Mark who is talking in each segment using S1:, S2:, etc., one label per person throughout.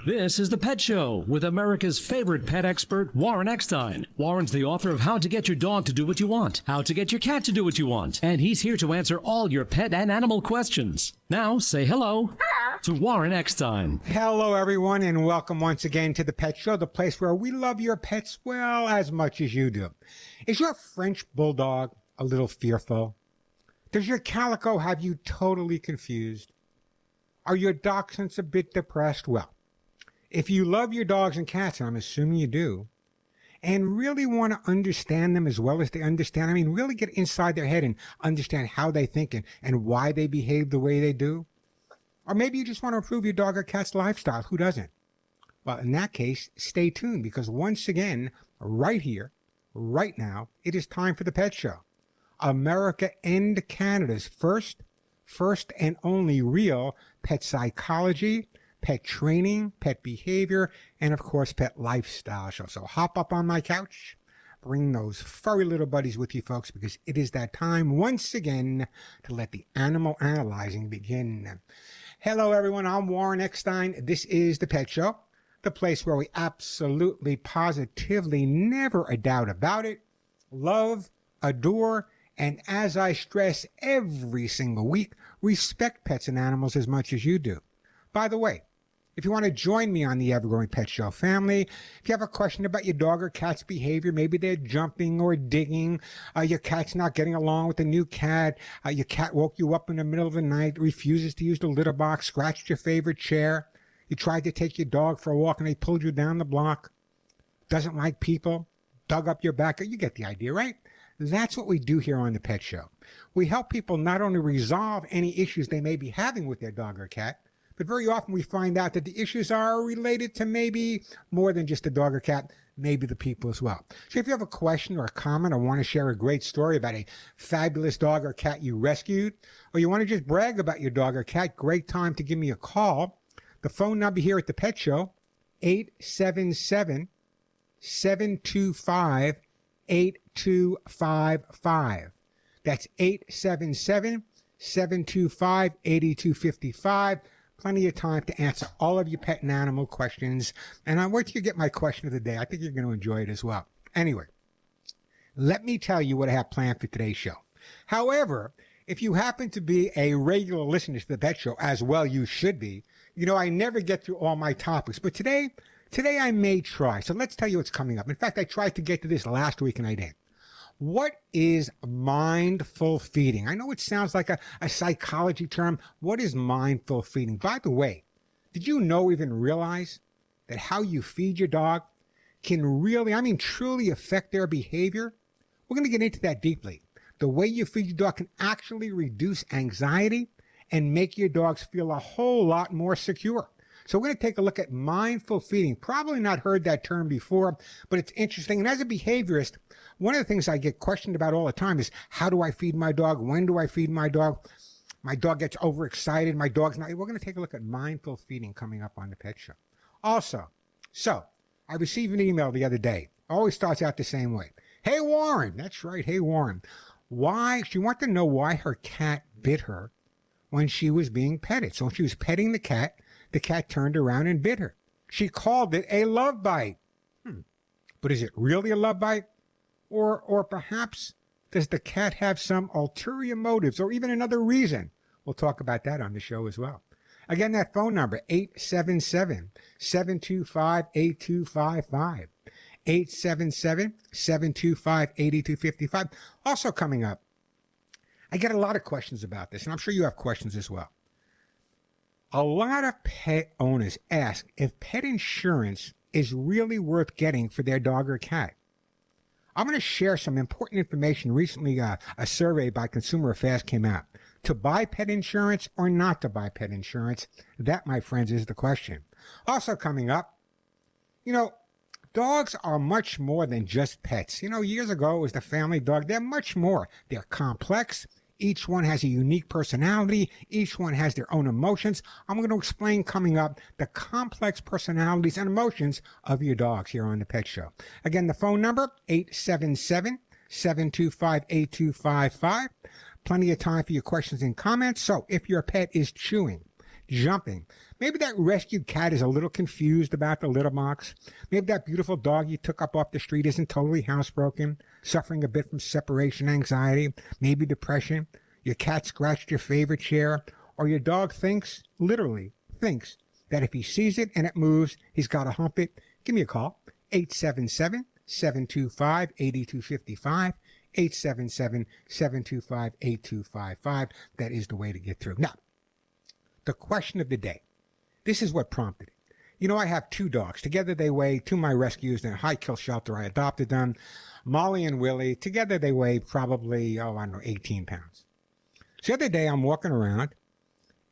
S1: This is The Pet Show with America's favorite pet expert, Warren Eckstein. Warren's the author of How to Get Your Dog to Do What You Want, How to Get Your Cat to Do What You Want, and he's here to answer all your pet and animal questions. Now, say hello to Warren Eckstein.
S2: Hello, everyone, and welcome once again to The Pet Show, the place where we love your pets, well, as much as you do. Is your French bulldog a little fearful? Does your calico have you totally confused? Are your dachshunds a bit depressed? Well, if you love your dogs and cats, and I'm assuming you do, and really want to understand them as well as they understand, really get inside their head and understand how they think and why they behave the way they do, or maybe you just want to improve your dog or cat's lifestyle, who doesn't? Well, in that case, stay tuned, because once again, right here, right now, it is time for The Pet Show. America and Canada's first and only real pet psychology, pet training, pet behavior, and of course, pet lifestyle show. So hop up on my couch, bring those furry little buddies with you, folks, because it is that time once again to let the animal analyzing begin. Hello, everyone. I'm Warren Eckstein. This is The Pet Show, the place where we absolutely, positively, never a doubt about it, love, adore, and as I stress every single week, respect pets and animals as much as you do. By the way, if you want to join me on the Ever-Growing Pet Show family, if you have a question about your dog or cat's behavior, maybe they're jumping or digging, your cat's not getting along with the new cat, your cat woke you up in the middle of the night, refuses to use the litter box, scratched your favorite chair, you tried to take your dog for a walk and they pulled you down the block, doesn't like people, dug up your back, you get the idea, right? That's what we do here on The Pet Show. We help people not only resolve any issues they may be having with their dog or cat, but very often we find out that the issues are related to maybe more than just the dog or cat, maybe the people as well. So if you have a question or a comment or want to share a great story about a fabulous dog or cat you rescued, or you want to just brag about your dog or cat, great time to give me a call. The phone number here at The Pet Show, 877-725-8255. That's 877-725-8255. Plenty of time to answer all of your pet and animal questions. And I wait till you get my question of the day. I think you're going to enjoy it as well. Anyway, let me tell you what I have planned for today's show. However, if you happen to be a regular listener to The Pet Show, as well you should be, I never get through all my topics. But today I may try. So let's tell you what's coming up. In fact, I tried to get to this last week and I didn't. What is mindful feeding? I know it sounds like a psychology term. What is mindful feeding? By the way, did you even realize that how you feed your dog can really, truly affect their behavior? We're going to get into that deeply. The way you feed your dog can actually reduce anxiety and make your dogs feel a whole lot more secure. So we're going to take a look at mindful feeding. Probably not heard that term before, but it's interesting. And as a behaviorist, one of the things I get questioned about all the time is, how do I feed my dog? When do I feed my dog? My dog gets overexcited. My dog's not. We're going to take a look at mindful feeding coming up on The Pet Show. Also, I received an email the other day. Always starts out the same way. Hey, Warren. That's right. Hey, Warren. She wanted to know why her cat bit her when she was being petted. So when she was petting the cat turned around and bit her. She called it a love bite. But is it really a love bite? Or perhaps does the cat have some ulterior motives or even another reason? We'll talk about that on the show as well. Again, that phone number, 877-725-8255. 877-725-8255. Also coming up, I get a lot of questions about this, and I'm sure you have questions as well. A lot of pet owners ask if pet insurance is really worth getting for their dog or cat. I'm going to share some important information. Recently, a survey by Consumer Affairs came out. To buy pet insurance or not to buy pet insurance? That, my friends, is the question. Also coming up, dogs are much more than just pets. Years ago, it was the family dog. They're much more. They're complex. Each one has a unique personality. Each one has their own emotions. I'm going to explain coming up the complex personalities and emotions of your dogs here on The Pet Show. Again, the phone number, 877-725-8255. Plenty of time for your questions and comments. So if your pet is chewing, jumping. Maybe that rescued cat is a little confused about the litter box. Maybe that beautiful dog you took up off the street isn't totally housebroken, suffering a bit from separation anxiety, maybe depression. Your cat scratched your favorite chair, or your dog literally thinks, that if he sees it and it moves, he's got to hump it. Give me a call, 877-725-8255, 877-725-8255. That is the way to get through. Now, the question of the day. This is what prompted it. You know, I have two dogs. Together they weigh, two of my rescues in a high kill shelter. I adopted them, Molly and Willie. Together they weigh probably, 18 pounds. So the other day I'm walking around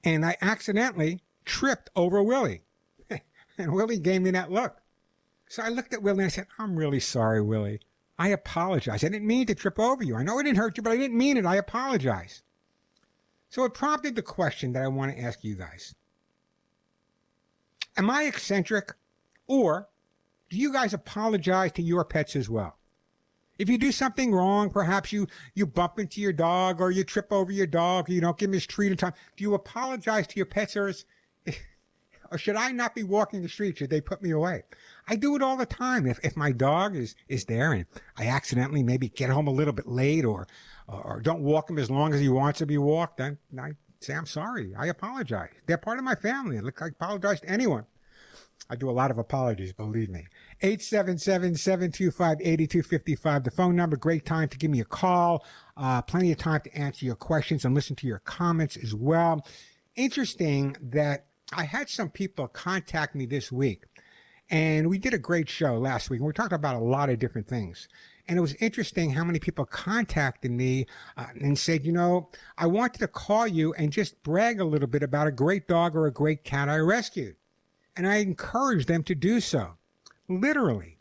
S2: and I accidentally tripped over Willie. And Willie gave me that look. So I looked at Willie and I said, I'm really sorry, Willie. I apologize. I didn't mean to trip over you. I know it didn't hurt you, but I didn't mean it. I apologize. So it prompted the question that I want to ask you guys. Am I eccentric, or do you guys apologize to your pets as well? If you do something wrong, perhaps you bump into your dog, or you trip over your dog, or you don't give him his treat in time, do you apologize to your pets, or should I not be walking the street? Should they put me away? I do it all the time. If my dog is there and I accidentally maybe get home a little bit late, or don't walk him as long as he wants to be walked, then I say, I'm sorry. I apologize. They're part of my family. I apologize to anyone. I do a lot of apologies, believe me. 877-725-8255. The phone number, great time to give me a call. Plenty of time to answer your questions and listen to your comments as well. Interesting that I had some people contact me this week, and we did a great show last week. And we talked about a lot of different things. And it was interesting how many people contacted me and said, I wanted to call you and just brag a little bit about a great dog or a great cat I rescued. And I encouraged them to do so. Literally,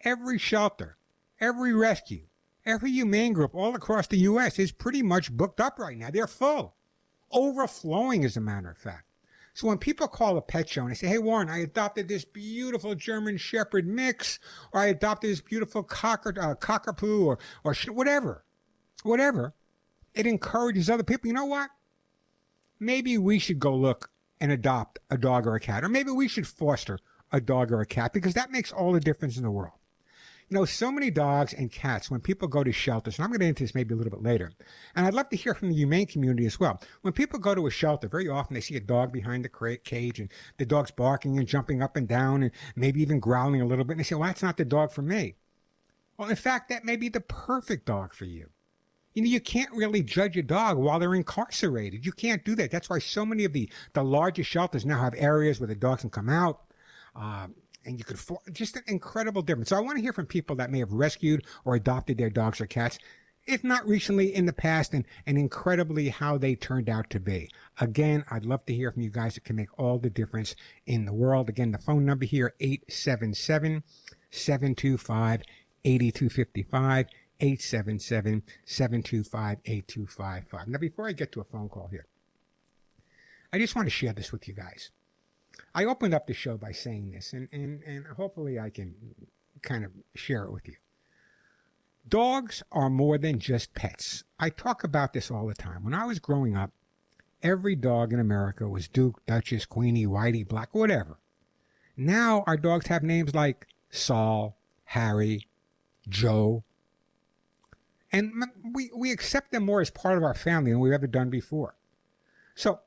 S2: every shelter, every rescue, every humane group all across the U.S. is pretty much booked up right now. They're full. Overflowing, as a matter of fact. So when people call a pet show and they say, hey, Warren, I adopted this beautiful German Shepherd mix, or I adopted this beautiful cockapoo, or whatever, it encourages other people. You know what? Maybe we should go look and adopt a dog or a cat, or maybe we should foster a dog or a cat, because that makes all the difference in the world. So many dogs and cats, when people go to shelters, and I'm going to get into this maybe a little bit later, and I'd love to hear from the humane community as well. When people go to a shelter, very often they see a dog behind the cage, and the dog's barking and jumping up and down and maybe even growling a little bit, and they say, well, that's not the dog for me. Well, in fact, that may be the perfect dog for you. You can't really judge a dog while they're incarcerated. You can't do that. That's why so many of the largest shelters now have areas where the dogs can come out, and you could just an incredible difference. So I want to hear from people that may have rescued or adopted their dogs or cats, if not recently, in the past, and incredibly how they turned out to be. Again, I'd love to hear from you guys. It can make all the difference in the world. Again, the phone number here, 877-725-8255, 877-725-8255. Now, before I get to a phone call here, I just want to share this with you guys. I opened up the show by saying this, and hopefully I can kind of share it with you. Dogs are more than just pets. I talk about this all the time. When I was growing up, every dog in America was Duke, Duchess, Queenie, Whitey, Black, whatever. Now our dogs have names like Saul, Harry, Joe, and we accept them more as part of our family than we've ever done before. So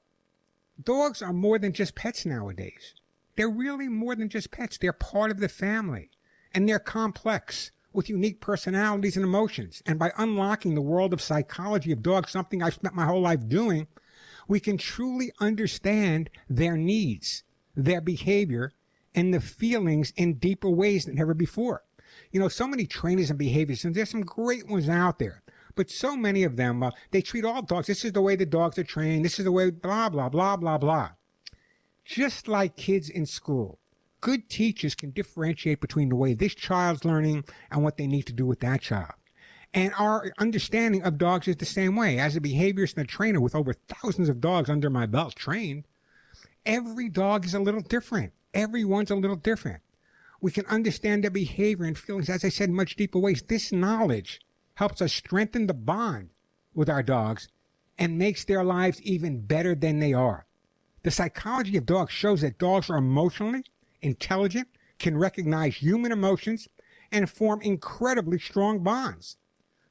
S2: dogs are more than just pets nowadays. They're really more than just pets. They're part of the family, and they're complex with unique personalities and emotions. And by unlocking the world of psychology of dogs, something I've spent my whole life doing, we can truly understand their needs, their behavior, and the feelings in deeper ways than ever before. So many trainers and behaviorists, and there's some great ones out there, but so many of them, they treat all dogs. This is the way the dogs are trained. This is the way, blah, blah, blah, blah, blah. Just like kids in school, good teachers can differentiate between the way this child's learning and what they need to do with that child. And our understanding of dogs is the same way. As a behaviorist and a trainer with over thousands of dogs under my belt trained, every dog is a little different. Everyone's a little different. We can understand their behavior and feelings, as I said, in much deeper ways. This knowledge helps us strengthen the bond with our dogs and makes their lives even better than they are. The psychology of dogs shows that dogs are emotionally intelligent, can recognize human emotions, and form incredibly strong bonds.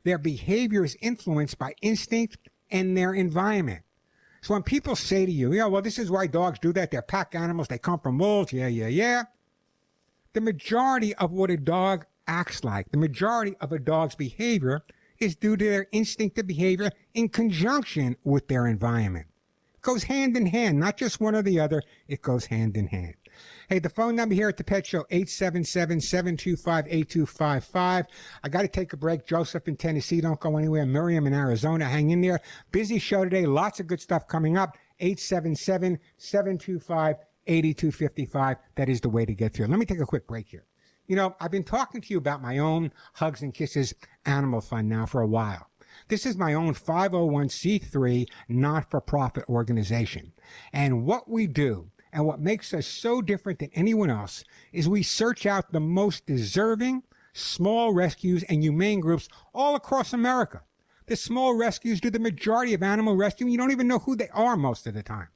S2: Their behavior is influenced by instinct and their environment. So when people say to you, yeah, well, this is why dogs do that. They're pack animals. They come from wolves. Yeah. The majority of what a dog acts like, the majority of a dog's behavior is due to their instinctive behavior in conjunction with their environment. It goes hand in hand, not just one or the other. It goes hand in hand. Hey, the phone number here at the Pet Show, 877-725-8255. I got to take a break. Joseph in Tennessee, don't go anywhere. Miriam in Arizona, hang in there. Busy show today. Lots of good stuff coming up. 877-725-8255. That is the way to get through. Let me take a quick break here. You know, I've been talking to you about my own Hugs and Kisses Animal Fund now for a while. This is my own 501c3 not-for-profit organization. And what we do and what makes us so different than anyone else is we search out the most deserving small rescues and humane groups all across America. The small rescues do the majority of animal rescue, and you don't even know who they are most of the time.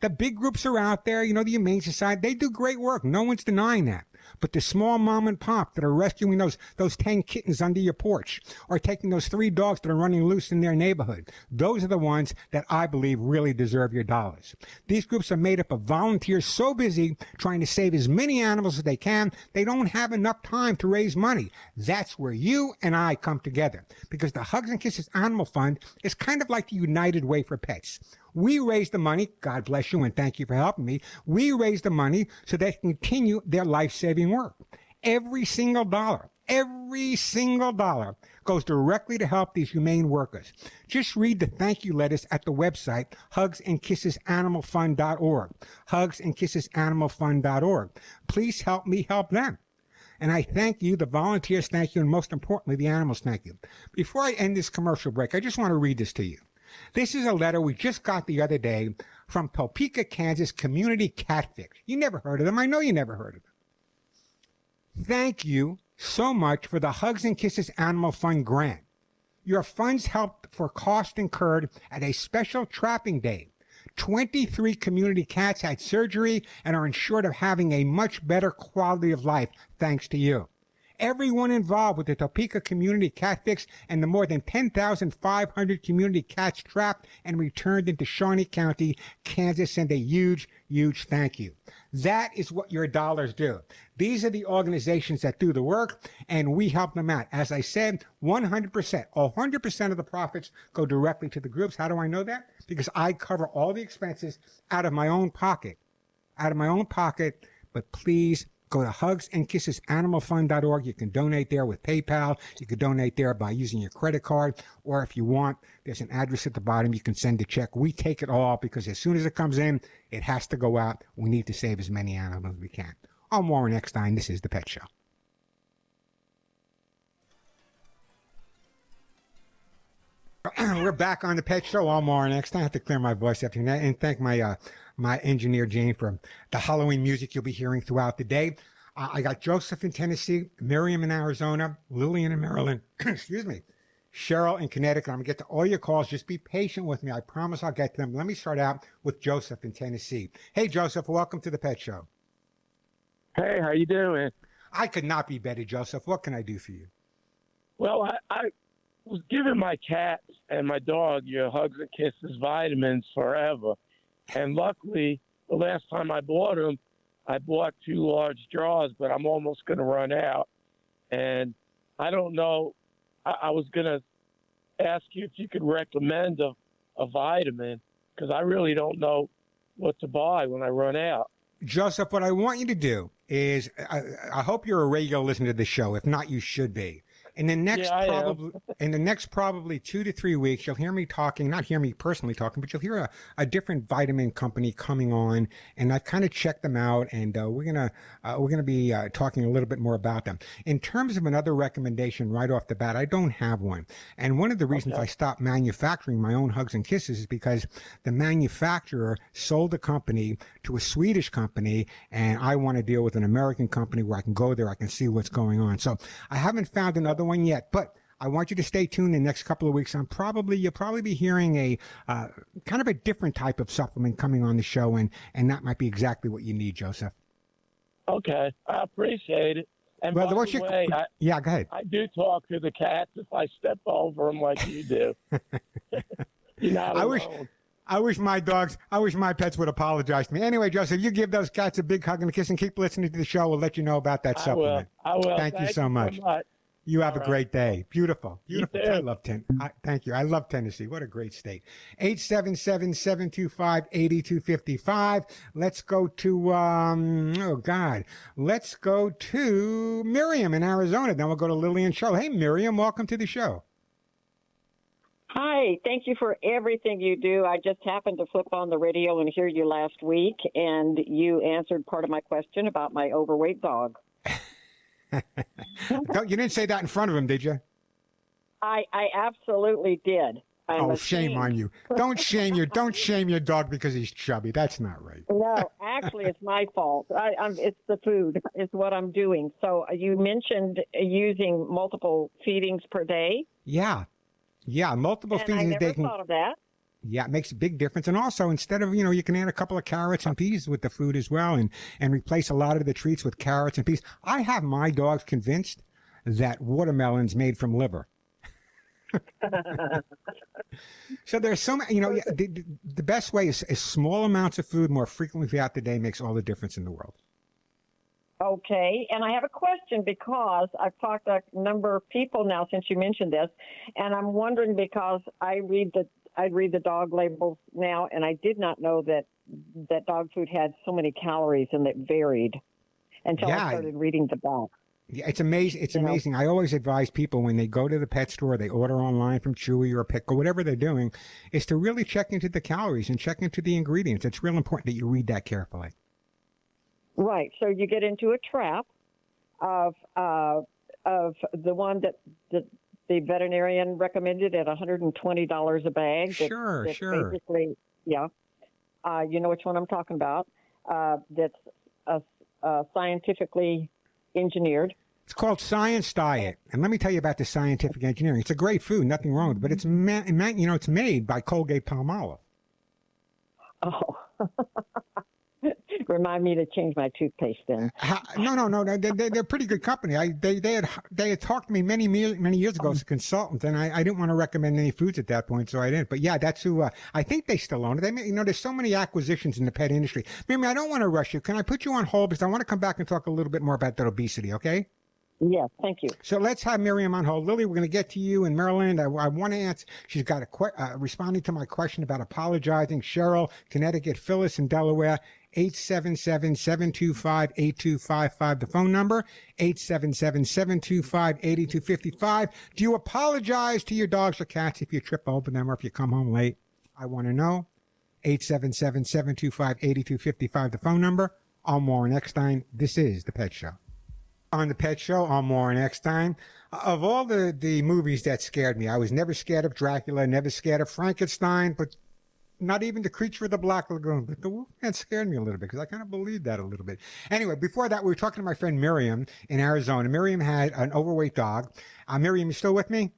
S2: The big groups are out there, you know, the Humane Society, they do great work. No one's denying that. But the small mom and pop that are rescuing those 10 kittens under your porch or taking those 3 dogs that are running loose in their neighborhood, those are the ones that I believe really deserve your dollars. These groups are made up of volunteers so busy trying to save as many animals as they can, they don't have enough time to raise money. That's where you and I come together, because the Hugs and Kisses Animal Fund is kind of like the United Way for pets. We raise the money, God bless you and thank you for helping me, we raise the money so they can continue their life-saving work. Every single dollar goes directly to help these humane workers. Just read the thank you letters at the website, hugsandkissesanimalfund.org, hugsandkissesanimalfund.org. Please help me help them. And I thank you, the volunteers thank you, and most importantly, the animals thank you. Before I end this commercial break, I just want to read this to you. This is a letter we just got the other day from Topeka, Kansas Community Cat Fix. You never heard of them. I know you never heard of them. Thank you so much for the Hugs and Kisses Animal Fund grant. Your funds helped for costs incurred at a special trapping day. 23 community cats had surgery and are insured of having a much better quality of life thanks to you. Everyone involved with the Topeka Community Cat Fix and the more than 10,500 community cats trapped and returned into Shawnee County, Kansas, send a huge, huge thank you. That is what your dollars do. These are the organizations that do the work, and we help them out. As I said, 100% of the profits go directly to the groups. How do I know that? Because I cover all the expenses out of my own pocket. But please, go to hugsandkissesanimalfund.org. You can donate there with PayPal. You can donate there by using your credit card. Or if you want, there's an address at the bottom. You can send a check. We take it all because as soon as it comes in, it has to go out. We need to save as many animals as we can. I'm Warren Eckstein. This is The Pet Show. We're back on The Pet Show. I'm Warren Eckstein. I have to clear my voice after that and thank my engineer, Jane, for the Halloween music you'll be hearing throughout the day. I got Joseph in Tennessee, Miriam in Arizona, Lillian in Maryland, excuse me, Cheryl in Connecticut. I'm going to get to all your calls. Just be patient with me. I promise I'll get to them. Let me start out with Joseph in Tennessee. Hey, Joseph, welcome to The Pet Show.
S3: Hey, how you doing?
S2: I could not be better, Joseph. What can I do for you?
S3: Well, I was giving my cats and my dog your Hugs and Kisses vitamins forever. And luckily, the last time I bought them, I bought 2 large jars, but I'm almost going to run out. And I don't know. I was going to ask you if you could recommend a vitamin, because I really don't know what to buy when I run out.
S2: Joseph, what I want you to do is, I hope you're a regular listener to the show. If not, you should be. In the next probably 2 to 3 weeks, you'll hear me talking, not hear me personally talking, but you'll hear a different vitamin company coming on, and I kind of checked them out, and we're gonna be talking a little bit more about them. In terms of another recommendation right off the bat, I don't have one. And one of the reasons I stopped manufacturing my own Hugs and Kisses is because the manufacturer sold the company to a Swedish company, and I want to deal with an American company where I can go there, I can see what's going on. So I haven't found another one yet, but I want you to stay tuned in the next couple of weeks. You'll probably be hearing a kind of a different type of supplement coming on the show, and that might be exactly what you need, Joseph.
S3: Okay, I appreciate it. And
S2: Well,
S3: by
S2: what's
S3: the
S2: your-
S3: way,
S2: Yeah, go ahead.
S3: I do talk to the cats if I step over them like you do. You're not alone.
S2: I wish my pets would apologize to me. Anyway, Joseph, you give those cats a big hug and a kiss and keep listening to the show. We'll let you know about that supplement.
S3: I will.
S2: Thank you so much. You have a great day. Beautiful. Beautiful.
S3: You too.
S2: I love thank you. I love Tennessee. What a great state. 877-725-8255. Let's go to, let's go to Miriam in Arizona. Then we'll go to Lily and Charlotte. Hey, Miriam, welcome to the show.
S4: Hi, thank you for everything you do. I just happened to flip on the radio and hear you last week, and you answered part of my question about my overweight dog.
S2: You didn't say that in front of him, did you?
S4: I absolutely did.
S2: Shame on you. Don't shame your dog because he's chubby. That's not right.
S4: No, actually, it's my fault. It's the food. It's what I'm doing. So you mentioned using multiple feedings per day.
S2: Yeah, multiple
S4: and
S2: feedings.
S4: I never thought of that.
S2: Yeah, it makes a big difference. And also, instead of, you can add a couple of carrots and peas with the food as well and replace a lot of the treats with carrots and peas. I have my dogs convinced that watermelon's made from liver. So there's so many, the best way is small amounts of food more frequently throughout the day makes all the difference in the world.
S4: Okay, and I have a question because I've talked to a number of people now since you mentioned this, and I'm wondering because I read the dog labels now, and I did not know that dog food had so many calories and it varied until I started reading the back.
S2: Yeah, it's amazing. It's amazing. I always advise people when they go to the pet store, they order online from Chewy or Pick or whatever they're doing, is to really check into the calories and check into the ingredients. It's real important that you read that carefully.
S4: Right. So you get into a trap of the one that the veterinarian recommended at $120 a bag.
S2: Sure.
S4: Basically, yeah. You know which one I'm talking about. That's scientifically engineered.
S2: It's called Science Diet. And let me tell you about the scientific engineering. It's a great food, nothing wrong with it, but it's it's made by Colgate-Palmolive. Oh.
S4: Remind me to change my toothpaste then.
S2: No. They're a pretty good company. They had talked to me many years ago as a consultant, and I didn't want to recommend any foods at that point, so I didn't. But yeah, that's who I think they still own it. There's so many acquisitions in the pet industry. Miriam, I don't want to rush you. Can I put you on hold because I want to come back and talk a little bit more about that obesity? Okay.
S4: Yes, thank you.
S2: So let's have Miriam on hold. Lily, we're going to get to you in Maryland. I want to answer. She's got responding to my question about apologizing. Cheryl, Connecticut, Phyllis in Delaware. 877-725-8255, the phone number, 877-725-8255. Do you apologize to your dogs or cats if you trip over them or if you come home late? I want to know. 877-725-8255, the phone number. I'm Warren Eckstein. This is The Pet Show. On The Pet Show, I'm Warren Eckstein. Of all the movies that scared me, I was never scared of Dracula, never scared of Frankenstein, but not even The Creature of the Black Lagoon. But the Wolfman scared me a little bit because I kind of believed that a little bit. Anyway, before that, we were talking to my friend Miriam in Arizona. Miriam had an overweight dog. Miriam, you still with me?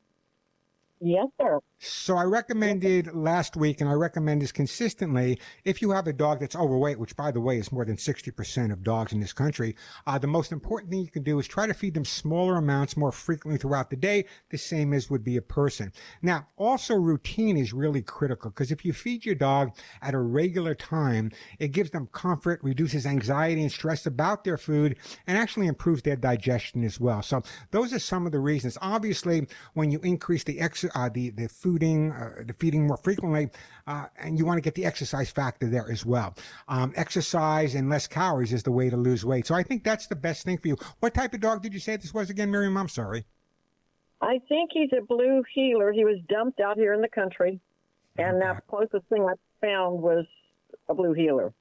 S4: Yes, sir.
S2: So I recommended last week, and I recommend this consistently, if you have a dog that's overweight, which, by the way, is more than 60% of dogs in this country, the most important thing you can do is try to feed them smaller amounts more frequently throughout the day, the same as would be a person. Now, also routine is really critical, because if you feed your dog at a regular time, it gives them comfort, reduces anxiety and stress about their food, and actually improves their digestion as well. So those are some of the reasons. Obviously, when you increase the feeding more frequently, and you want to get the exercise factor there as well. Exercise and less calories is the way to lose weight. So I think that's the best thing for you. What type of dog did you say this was again, Miriam? I'm sorry.
S4: I think he's a blue heeler. He was dumped out here in the country, and the closest thing I found was a blue heeler.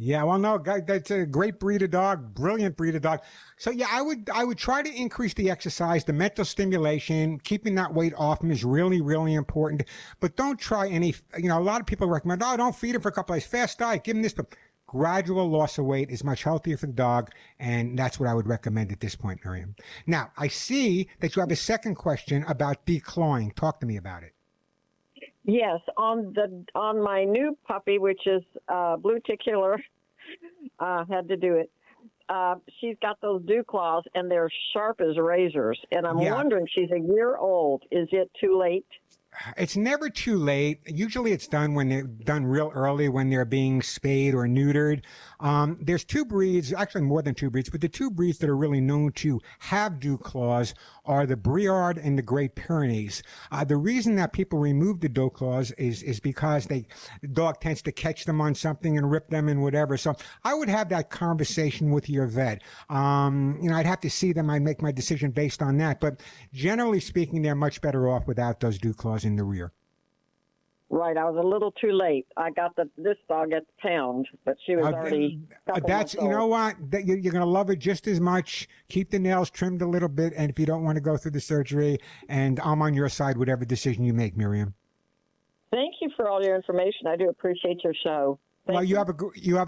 S2: Yeah, well, no, that's a great breed of dog, brilliant breed of dog. So yeah, I would try to increase the exercise, the mental stimulation, keeping that weight off him is really, really important. But don't try any, a lot of people recommend, don't feed him for a couple days, fast diet, give him this, but Gradual loss of weight is much healthier for the dog, and that's what I would recommend at this point, Miriam. Now, I see that you have a second question about declawing. Talk to me about it.
S4: Yes, on my new puppy, which is blue ticular, had to do it. She's got those dew claws, and they're sharp as razors. And I'm wondering, she's a year old. Is it too late?
S2: It's never too late. Usually it's done when they're done real early, when they're being spayed or neutered. There's two breeds, actually more than two breeds, but the two breeds that are really known to have dew claws are the Briard and the Great Pyrenees. The reason that people remove the dew claws is because the dog tends to catch them on something and rip them and whatever. So I would have that conversation with your vet. I'd have to see them. I'd make my decision based on that. But generally speaking, they're much better off without those dew claws in the rear.
S4: Right, I was a little too late. I got this dog at the pound, but she was already.
S2: That's you know what, you're going to love it just as much. Keep the nails trimmed a little bit, and if you don't want to go through the surgery, and I'm on your side, whatever decision you make, Miriam.
S4: Thank you for all your information. I do appreciate your show.
S2: Well, you have a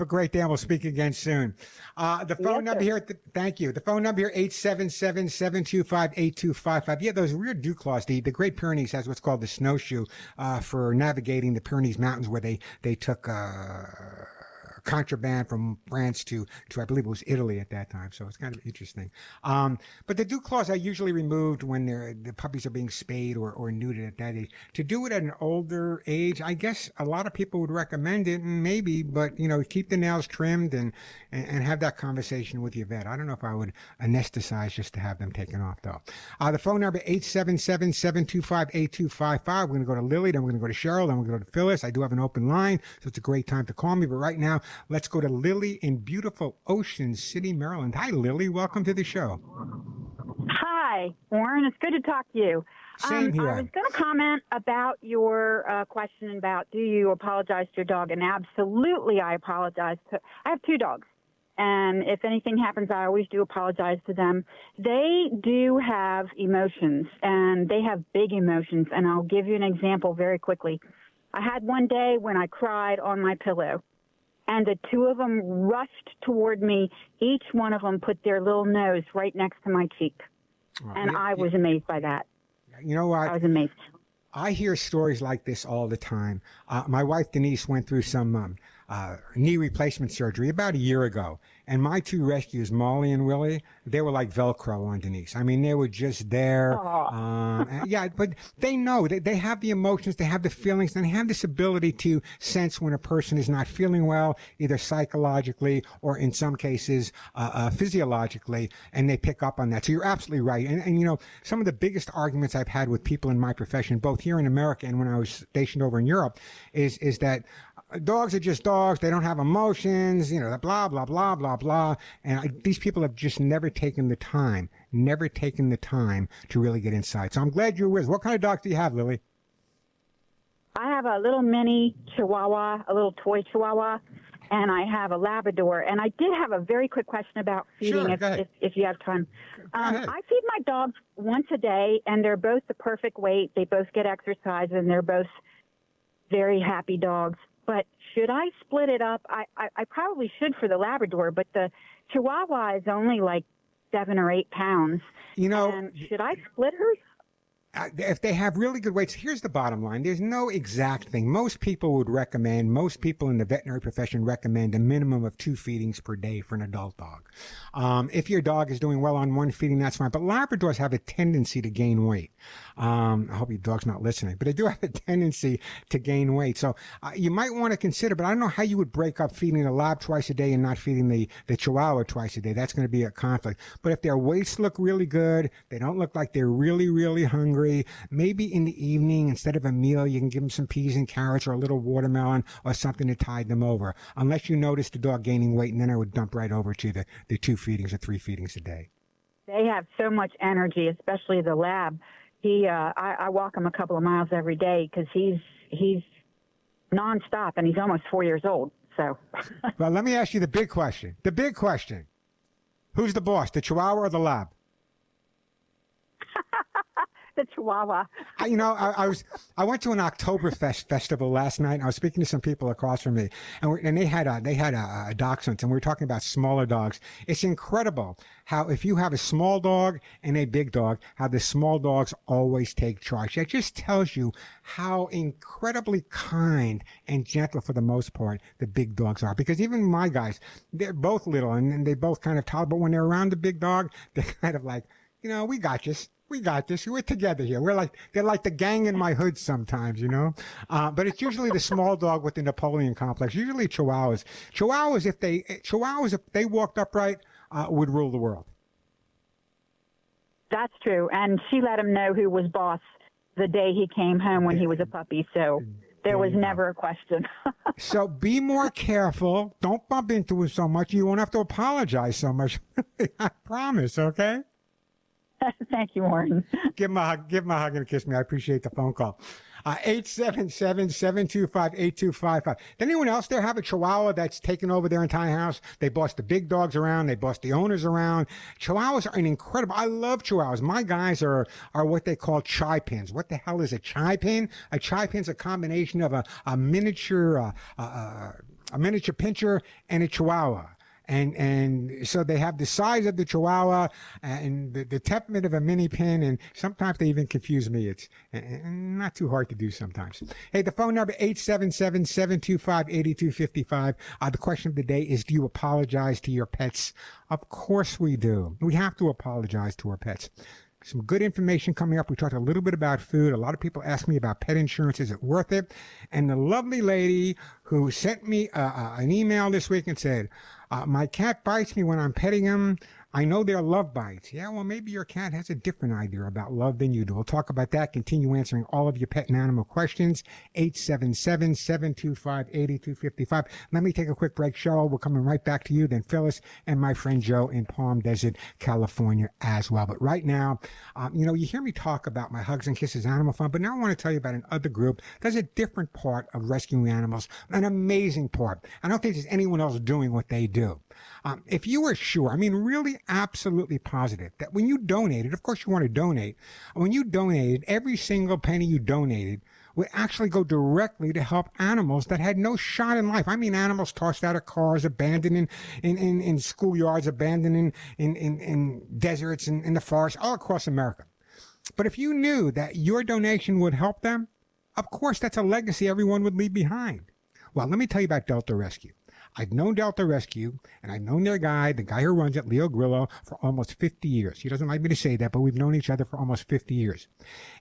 S2: great day, and we'll speak again soon. The phone number here, thank you. The phone number here, 877-725-8255. Yeah, those rear dew claws, the Great Pyrenees has what's called the snowshoe for navigating the Pyrenees Mountains, where they took contraband from France to I believe it was Italy at that time. So it's kind of interesting. But the dew claws are usually removed when the puppies are being spayed or neutered at that age. To do it at an older age, I guess a lot of people would recommend it, and maybe, but keep the nails trimmed and have that conversation with your vet. I don't know if I would anesthetize just to have them taken off though. The phone number 877-725-8255. We're going to go to Lily, then we're going to go to Cheryl, then we're going to go to Phyllis. I do have an open line, so it's a great time to call me. But right now, let's go to Lily in beautiful Ocean City, Maryland. Hi, Lily. Welcome to the show.
S5: Hi, Warren. It's good to talk to you.
S2: Same here.
S5: I was going to comment about your question about do you apologize to your dog, and absolutely I apologize. I have two dogs, and if anything happens, I always do apologize to them. They do have emotions, and they have big emotions, and I'll give you an example very quickly. I had one day when I cried on my pillow, and the two of them rushed toward me. Each one of them put their little nose right next to my cheek. And I was amazed by that.
S2: You know what?
S5: I was amazed.
S2: I hear stories like this all the time. My wife, Denise, went through some knee replacement surgery about a year ago. And my two rescues, Molly and Willie, they were like Velcro on Denise. I mean, they were just there. But they know that they have the emotions, they have the feelings, and they have this ability to sense when a person is not feeling well, either psychologically or in some cases physiologically, and they pick up on that. So you're absolutely right. And some of the biggest arguments I've had with people in my profession, both here in America and when I was stationed over in Europe, is that dogs are just dogs. They don't have emotions, blah, blah, blah, blah, blah. And these people have just never taken the time to really get inside. So I'm glad you're with us. What kind of dogs do you have, Lily?
S5: I have a little mini Chihuahua, a little toy Chihuahua, and I have a Labrador. And I did have a very quick question about feeding, if you have time. I feed my dogs once a day, and they're both the perfect weight. They both get exercise, and they're both very happy dogs. But should I split it up? I probably should for the Labrador, but the Chihuahua is only like 7 or 8 pounds. Should I split hers?
S2: If they have really good weights, here's the bottom line. There's no exact thing. Most people in the veterinary profession recommend a minimum of 2 feedings per day for an adult dog. If your dog is doing well on 1 feeding, that's fine. But Labradors have a tendency to gain weight. I hope your dog's not listening, but they do have a tendency to gain weight. So you might want to consider, but I don't know how you would break up feeding the Lab twice a day and not feeding the Chihuahua twice a day. That's going to be a conflict. But if their weights look really good, they don't look like they're really, really hungry, maybe in the evening, instead of a meal, you can give them some peas and carrots or a little watermelon or something to tide them over. Unless you notice the dog gaining weight, and then I would dump right over to the 2 feedings or 3 feedings a day.
S5: They have so much energy, especially the Lab. I walk him a couple of miles every day because he's nonstop, and he's almost 4 years old. So,
S2: well, let me ask you the big question. The big question: who's the boss, the Chihuahua or the Lab?
S5: the Chihuahua.
S2: I went to an Oktoberfest festival last night. And I was speaking to some people across from me, and they had a dachshund, and we were talking about smaller dogs. It's incredible how if you have a small dog and a big dog, how the small dogs always take charge. It just tells you how incredibly kind and gentle, for the most part, the big dogs are. Because even my guys, they're both little and they both kind of tolerate, but when they're around the big dog, they're kind of like, we got this. We got this. We're together here. They're like the gang in my hood sometimes, But it's usually the small dog with the Napoleon complex. Usually Chihuahuas. Chihuahuas, if they walked upright, would rule the world.
S5: That's true. And she let him know who was boss the day he came home when he was a puppy. So there was never a question.
S2: So be more careful. Don't bump into him so much. You won't have to apologize so much. I promise, okay?
S5: Thank you, Warren.
S2: Give him a hug and a kiss me. I appreciate the phone call. 877-725-8255. Did anyone else there have a Chihuahua that's taken over their entire house? They bossed the big dogs around. They bossed the owners around. Chihuahuas are an incredible. I love Chihuahuas. My guys are what they call chai pins. What the hell is a chai pin? A chai pin's a combination of a miniature pincher and a Chihuahua. And so they have the size of the Chihuahua and the temperament of a mini pin, and sometimes they even confuse me. It's not too hard to do sometimes. Hey, the phone number 877-725-8255. The question of the day is, do you apologize to your pets? Of course we do. We have to apologize to our pets. Some good information coming up. We talked a little bit about food. A lot of people ask me about pet insurance. Is it worth it? And the lovely lady who sent me an email this week and said, my cat bites me when I'm petting him. I know they're love bites. Yeah, well, maybe your cat has a different idea about love than you do. We'll talk about that. Continue answering all of your pet and animal questions. 877-725-8255. Let me take a quick break. Cheryl, we're coming right back to you. Then Phyllis and my friend Joe in Palm Desert, California as well. But right now, you hear me talk about my Hugs and Kisses Animal Fund, but now I want to tell you about another group. There's a different part of rescuing animals, an amazing part. I don't think there's anyone else doing what they do. If you were sure, really absolutely positive that when you donated, of course you want to donate, when you donated, every single penny you donated would actually go directly to help animals that had no shot in life. Animals tossed out of cars, abandoned in schoolyards, abandoned in deserts, in the forest, all across America. But if you knew that your donation would help them, of course that's a legacy everyone would leave behind. Well, let me tell you about Delta Rescue. I've known Delta Rescue, and I've known their guy, the guy who runs it, Leo Grillo, for almost 50 years. He doesn't like me to say that, but we've known each other for almost 50 years.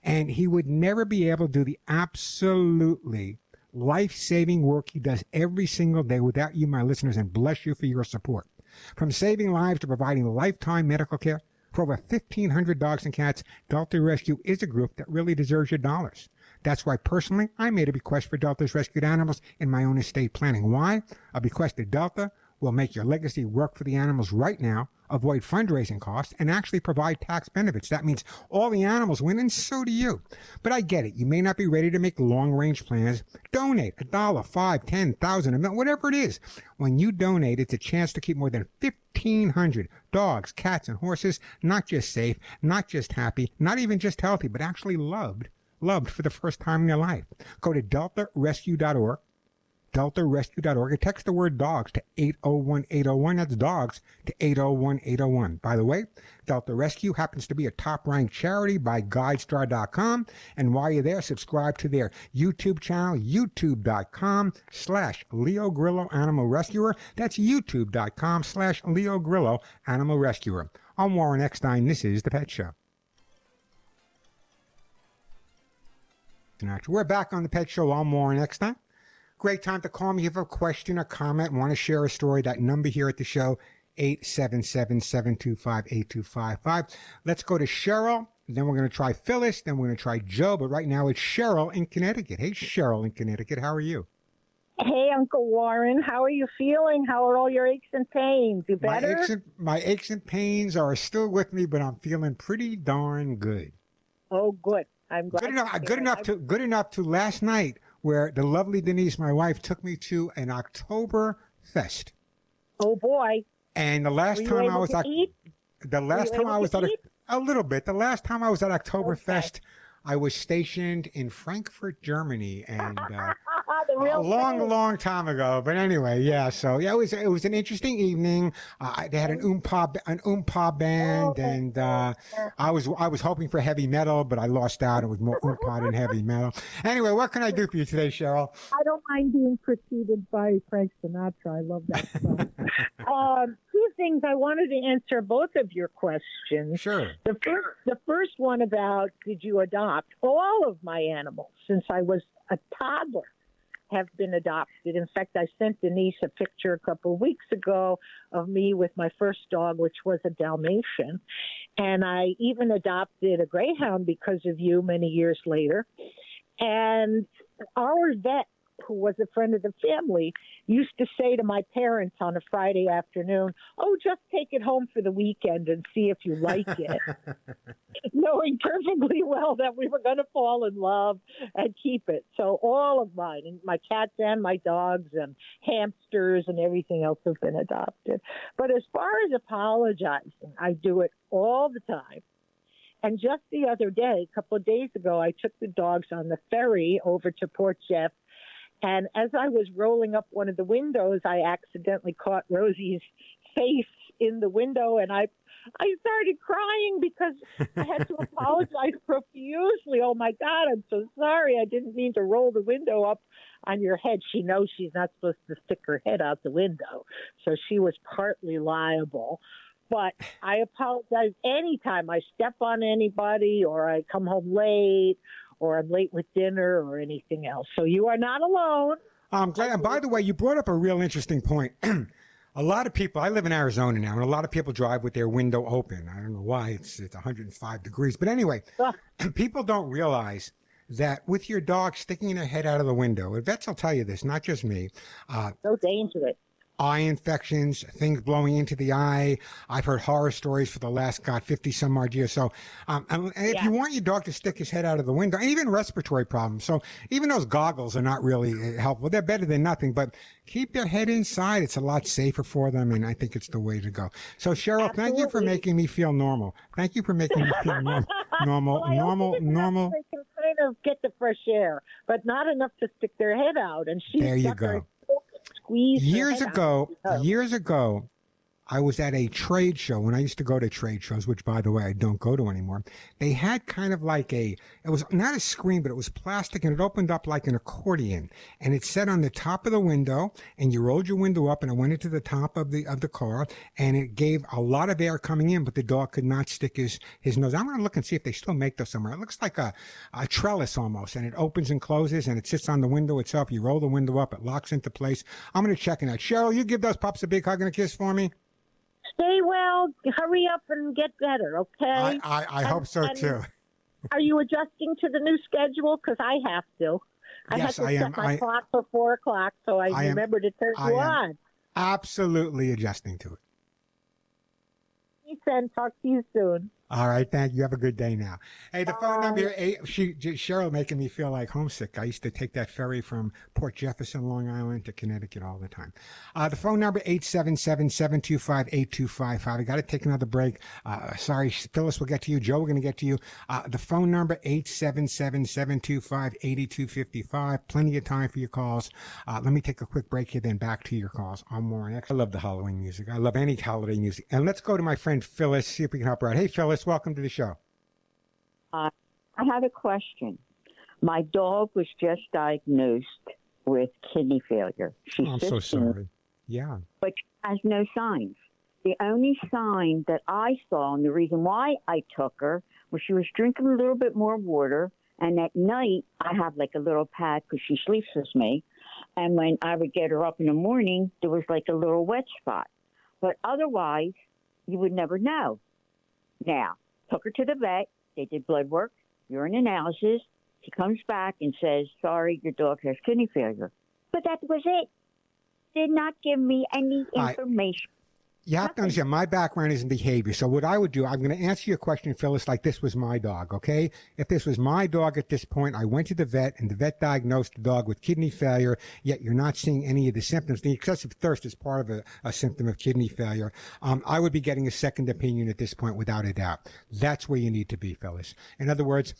S2: And he would never be able to do the absolutely life-saving work he does every single day without you, my listeners, and bless you for your support. From saving lives to providing lifetime medical care for over 1,500 dogs and cats, Delta Rescue is a group that really deserves your dollars. That's why, personally, I made a bequest for Delta's rescued animals in my own estate planning. Why? A bequest to Delta will make your legacy work for the animals right now, avoid fundraising costs, and actually provide tax benefits. That means all the animals win, and so do you. But I get it. You may not be ready to make long-range plans. Donate $1, $5, 10,000, $1 million, whatever it is. When you donate, it's a chance to keep more than 1,500 dogs, cats, and horses not just safe, not just happy, not even just healthy, but actually loved for the first time in their life. Go to deltarescue.org, deltarescue.org, and text the word dogs to 801-801. That's dogs to 801-801. By the way, Delta Rescue happens to be a top-ranked charity by GuideStar.com. And while you're there, subscribe to their YouTube channel, youtube.com/Leo Grillo Animal Rescuer. That's youtube.com/Leo Grillo Animal Rescuer. I'm Warren Eckstein. This is The Pet Show. We're back on The Pet Show. I'm Warren Eckstein. Great time to call me if you have a question or comment, want to share a story. That number here at the show, 877-725-8255. Let's go to Cheryl. Then we're going to try Phyllis. Then we're going to try Joe. But right now it's Cheryl in Connecticut. Hey, Cheryl in Connecticut. How are you?
S6: Hey, Uncle Warren. How are you feeling? How are all your aches and pains? You better?
S2: My aches and pains are still with me, but I'm feeling pretty darn good.
S6: Oh, good. I'm glad.
S2: Good enough to last night, where the lovely Denise, my wife, took me to an October fest.
S6: Oh boy!
S2: And the last time I was A little bit. The last time I was at Oktoberfest, I was stationed in Frankfurt, Germany, and
S6: The
S2: a
S6: real
S2: long,
S6: thing.
S2: long time ago. But anyway, yeah. So yeah, it was an interesting evening. They had an oompa band, and I was hoping for heavy metal, but I lost out. It was more oompa than heavy metal. Anyway, what can I do for you today, Cheryl?
S6: I don't mind being preceded by Frank Sinatra. I love that song. Two things. I wanted to answer both of your questions.
S2: Sure.
S6: The first one about did you adopt? All of my animals since I was a toddler have been adopted. In fact, I sent Denise a picture a couple of weeks ago of me with my first dog, which was a Dalmatian. And I even adopted a Greyhound because of you many years later. And our vet, who was a friend of the family, used to say to my parents on a Friday afternoon, "Oh, just take it home for the weekend and see if you like it," knowing perfectly well that we were going to fall in love and keep it. So all of mine, and my cats and my dogs and hamsters and everything else have been adopted. But as far as apologizing, I do it all the time. And just the other day, a couple of days ago, I took the dogs on the ferry over to Port Jeff. And as I was rolling up one of the windows, I accidentally caught Rosie's face in the window, and I started crying because I had to apologize profusely. "Oh, my God, I'm so sorry. I didn't mean to roll the window up on your head." She knows she's not supposed to stick her head out the window, so she was partly liable. But I apologize anytime I step on anybody or I come home late or I'm late with dinner or anything else. So you are not alone.
S2: I'm glad. And by the way, you brought up a real interesting point. A lot of people, I live in Arizona now, and a lot of people drive with their window open. I don't know why, it's 105 degrees. But anyway, people don't realize that with your dog sticking their head out of the window, and vets will tell you this, not just me.
S6: So dangerous.
S2: Eye infections, things blowing into the eye. I've heard horror stories for the last, 50 some odd years. So, and if you want your dog to stick his head out of the window, and even respiratory problems. So even those goggles are not really helpful. They're better than nothing, but keep their head inside. It's a lot safer for them. And I think it's the way to go. So Cheryl, Thank you for making me feel normal. Thank you for making me feel normal. Normal.
S6: They can kind of get the fresh air, but not enough to stick their head out. And
S2: there you go. Years ago, I was at a trade show. When I used to go to trade shows, which, by the way, I don't go to anymore, they had kind of like it was not a screen, but it was plastic, and it opened up like an accordion. And it sat on the top of the window, and you rolled your window up, and it went into the top of the car, and it gave a lot of air coming in, but the dog could not stick his nose. I'm going to look and see if they still make those somewhere. It looks like a trellis almost, and it opens and closes, and it sits on the window itself. You roll the window up, it locks into place. I'm going to check it out. Cheryl, you give those pups a big hug and a kiss for me.
S6: Stay well, hurry up and get better, okay?
S2: I hope so, too.
S6: Are you adjusting to the new schedule? Because I have to. I
S2: Yes,
S6: had to
S2: I
S6: set
S2: am.
S6: my clock for 4 o'clock, so I remember to turn you on.
S2: Absolutely adjusting to it.
S6: Peace and talk to you soon.
S2: All right, thank you. Have a good day now. Hey, the phone number here, Cheryl making me feel like homesick. I used to take that ferry from Port Jefferson, Long Island to Connecticut all the time. The phone number, 877-725-8255. I got to take another break. Sorry, Phyllis, we'll get to you. Joe, we're going to get to you. The phone number, 877-725-8255. Plenty of time for your calls. Let me take a quick break here, then back to your calls. I'm Warren Eckstein. I love the Halloween music. I love any holiday music. And let's go to my friend Phyllis, see if we can help her out. Hey, Phyllis, welcome to the show.
S7: I had a question. My dog was just diagnosed with kidney failure. She's
S2: I'm
S7: 15,
S2: so sorry. Yeah.
S7: but she has no signs. The only sign that I saw, and the reason why I took her, was she was drinking a little bit more water, and at night I have like a little pad because she sleeps with me, and when I would get her up in the morning, there was like a little wet spot. But otherwise, you would never know. Now, took her to the vet. They did blood work, urine analysis. She comes back and says, "Sorry, your dog has kidney failure." But that was it. Did not give me any information.
S2: You have to understand, my background is in behavior. So what I would do, I'm going to answer your question, Phyllis, like this was my dog, okay? If this was my dog at this point, I went to the vet, and the vet diagnosed the dog with kidney failure, yet you're not seeing any of the symptoms. The excessive thirst is part of a symptom of kidney failure. I would be getting a second opinion at this point, without a doubt. That's where you need to be, Phyllis. In other words,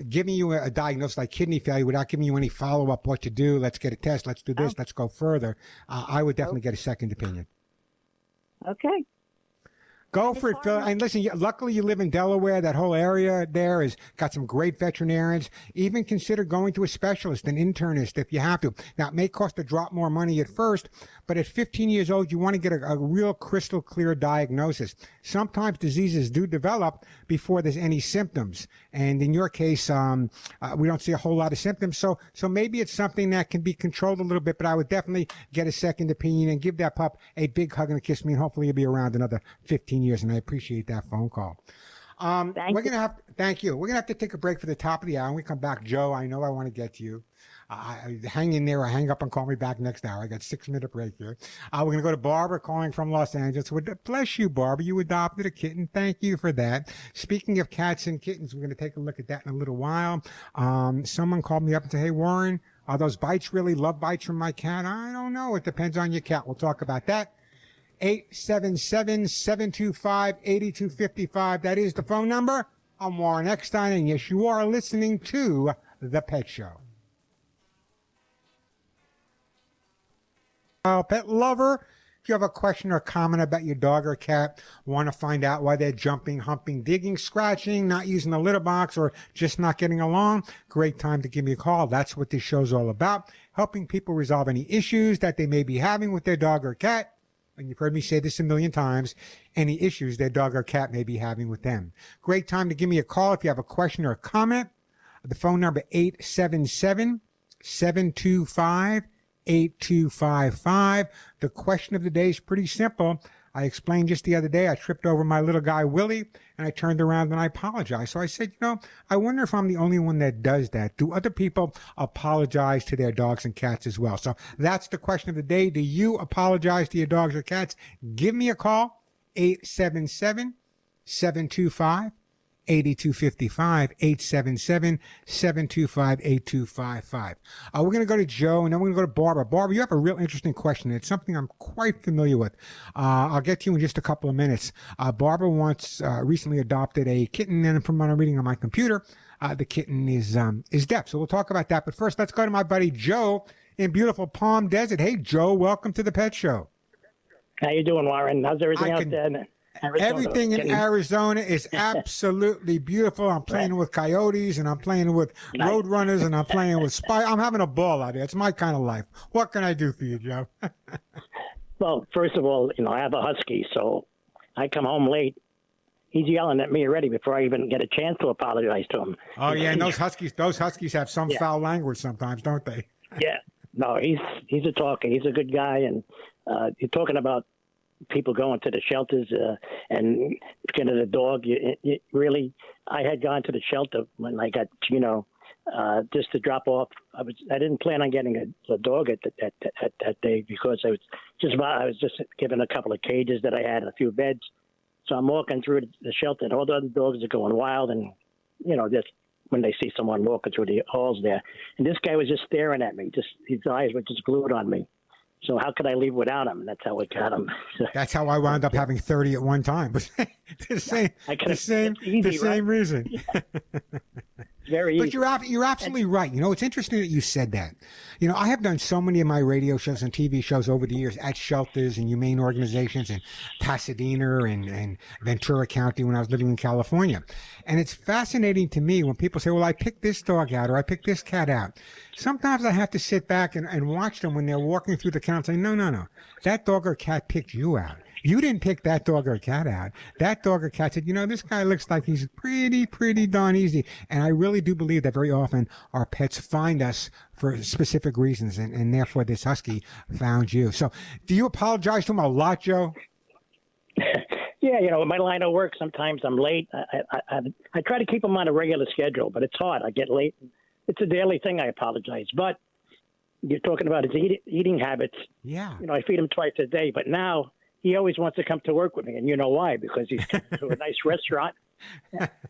S2: giving you a diagnosis like kidney failure without giving you any follow-up, what to do, let's get a test, let's do this, let's go further, I would definitely get a second opinion.
S7: Okay.
S2: Go for it, Phil. And listen, luckily you live in Delaware. That whole area there has got some great veterinarians. Even consider going to a specialist, an internist, if you have to. Now, it may cost a drop more money at first, but at 15 years old, you want to get a real crystal clear diagnosis. Sometimes diseases do develop before there's any symptoms. And in your case, we don't see a whole lot of symptoms. So maybe it's something that can be controlled a little bit, but I would definitely get a second opinion and give that pup a big hug and a kiss me, and hopefully you'll be around another 15 years, and I appreciate that phone call. Thank you. We're gonna have to take a break for the top of the hour. When we come back, Joe, I know I want to get to you. Hang in there or hang up and call me back next hour. I got a 6-minute break here. We're going to go to Barbara calling from Los Angeles. Bless you, Barbara. You adopted a kitten. Thank you for that. Speaking of cats and kittens, we're going to take a look at that in a little while. Someone called me up and said, hey, Warren, are those bites really love bites from my cat? I don't know. It depends on your cat. We'll talk about that. 877-725-8255. That is the phone number. I'm Warren Eckstein, and yes, you are listening to The Pet Show. Pet lover, if you have a question or comment about your dog or cat, want to find out why they're jumping, humping, digging, scratching, not using the litter box, or just not getting along, great time to give me a call. That's what this show's all about, helping people resolve any issues that they may be having with their dog or cat. And you've heard me say this a million times, any issues their dog or cat may be having with them. Great time to give me a call if you have a question or a comment. The phone number 877-725-8255. The question of the day is pretty simple. I explained just the other day, I tripped over my little guy, Willie, and I turned around and I apologized. So I said, I wonder if I'm the only one that does that. Do other people apologize to their dogs and cats as well? So that's the question of the day. Do you apologize to your dogs or cats? Give me a call, 877-725-8255, 877-725-8255. We're going to go to Joe, and then we're going to go to Barbara. Barbara, you have a real interesting question. It's something I'm quite familiar with. I'll get to you in just a couple of minutes. Barbara once recently adopted a kitten, and from what I'm reading on my computer, the kitten is deaf. So we'll talk about that. But first, let's go to my buddy Joe in beautiful Palm Desert. Hey, Joe, welcome to the Pet Show.
S8: How you doing, Warren? How's everything out there? Arizona.
S2: Everything in Arizona is absolutely beautiful. I'm playing with coyotes, and I'm playing with roadrunners, and I'm playing with I'm having a ball out there. It's my kind of life. What can I do for you, Joe?
S8: Well, first of all, I have a husky, so I come home late. He's yelling at me already before I even get a chance to apologize to him.
S2: Oh yeah, and those huskies have some foul language sometimes, don't they?
S8: Yeah. No, he's a talker. He's a good guy, and you're talking about people going to the shelters and getting the dog. You really, I had gone to the shelter when I got, just to drop off. I didn't plan on getting a dog at that day because I was just given a couple of cages that I had and a few beds. So I'm walking through the shelter, and all the other dogs are going wild, and just when they see someone walking through the halls there, and this guy was just staring at me. Just his eyes were just glued on me. So how could I leave without him? And that's how I got him.
S2: That's how I wound up having 30 at one time. But the same reason.
S8: Yeah. Very easy.
S2: But you're absolutely right. It's interesting that you said that. I have done so many of my radio shows and TV shows over the years at shelters and humane organizations in Pasadena and Ventura County when I was living in California. And it's fascinating to me when people say, well, I picked this dog out or I picked this cat out. Sometimes I have to sit back and watch them when they're walking through the kennel and say, no. That dog or cat picked you out. You didn't pick that dog or cat out. That dog or cat said, this guy looks like he's pretty darn easy. And I really do believe that very often our pets find us for specific reasons, and therefore this husky found you. So do you apologize to him a lot, Joe?
S8: Yeah, my line of work, sometimes I'm late. I try to keep him on a regular schedule, but it's hard. I get late. It's a daily thing. I apologize. But you're talking about his eating habits.
S2: Yeah.
S8: I feed him twice a day, but now he always wants to come to work with me, and you know why? Because he's coming to a nice restaurant.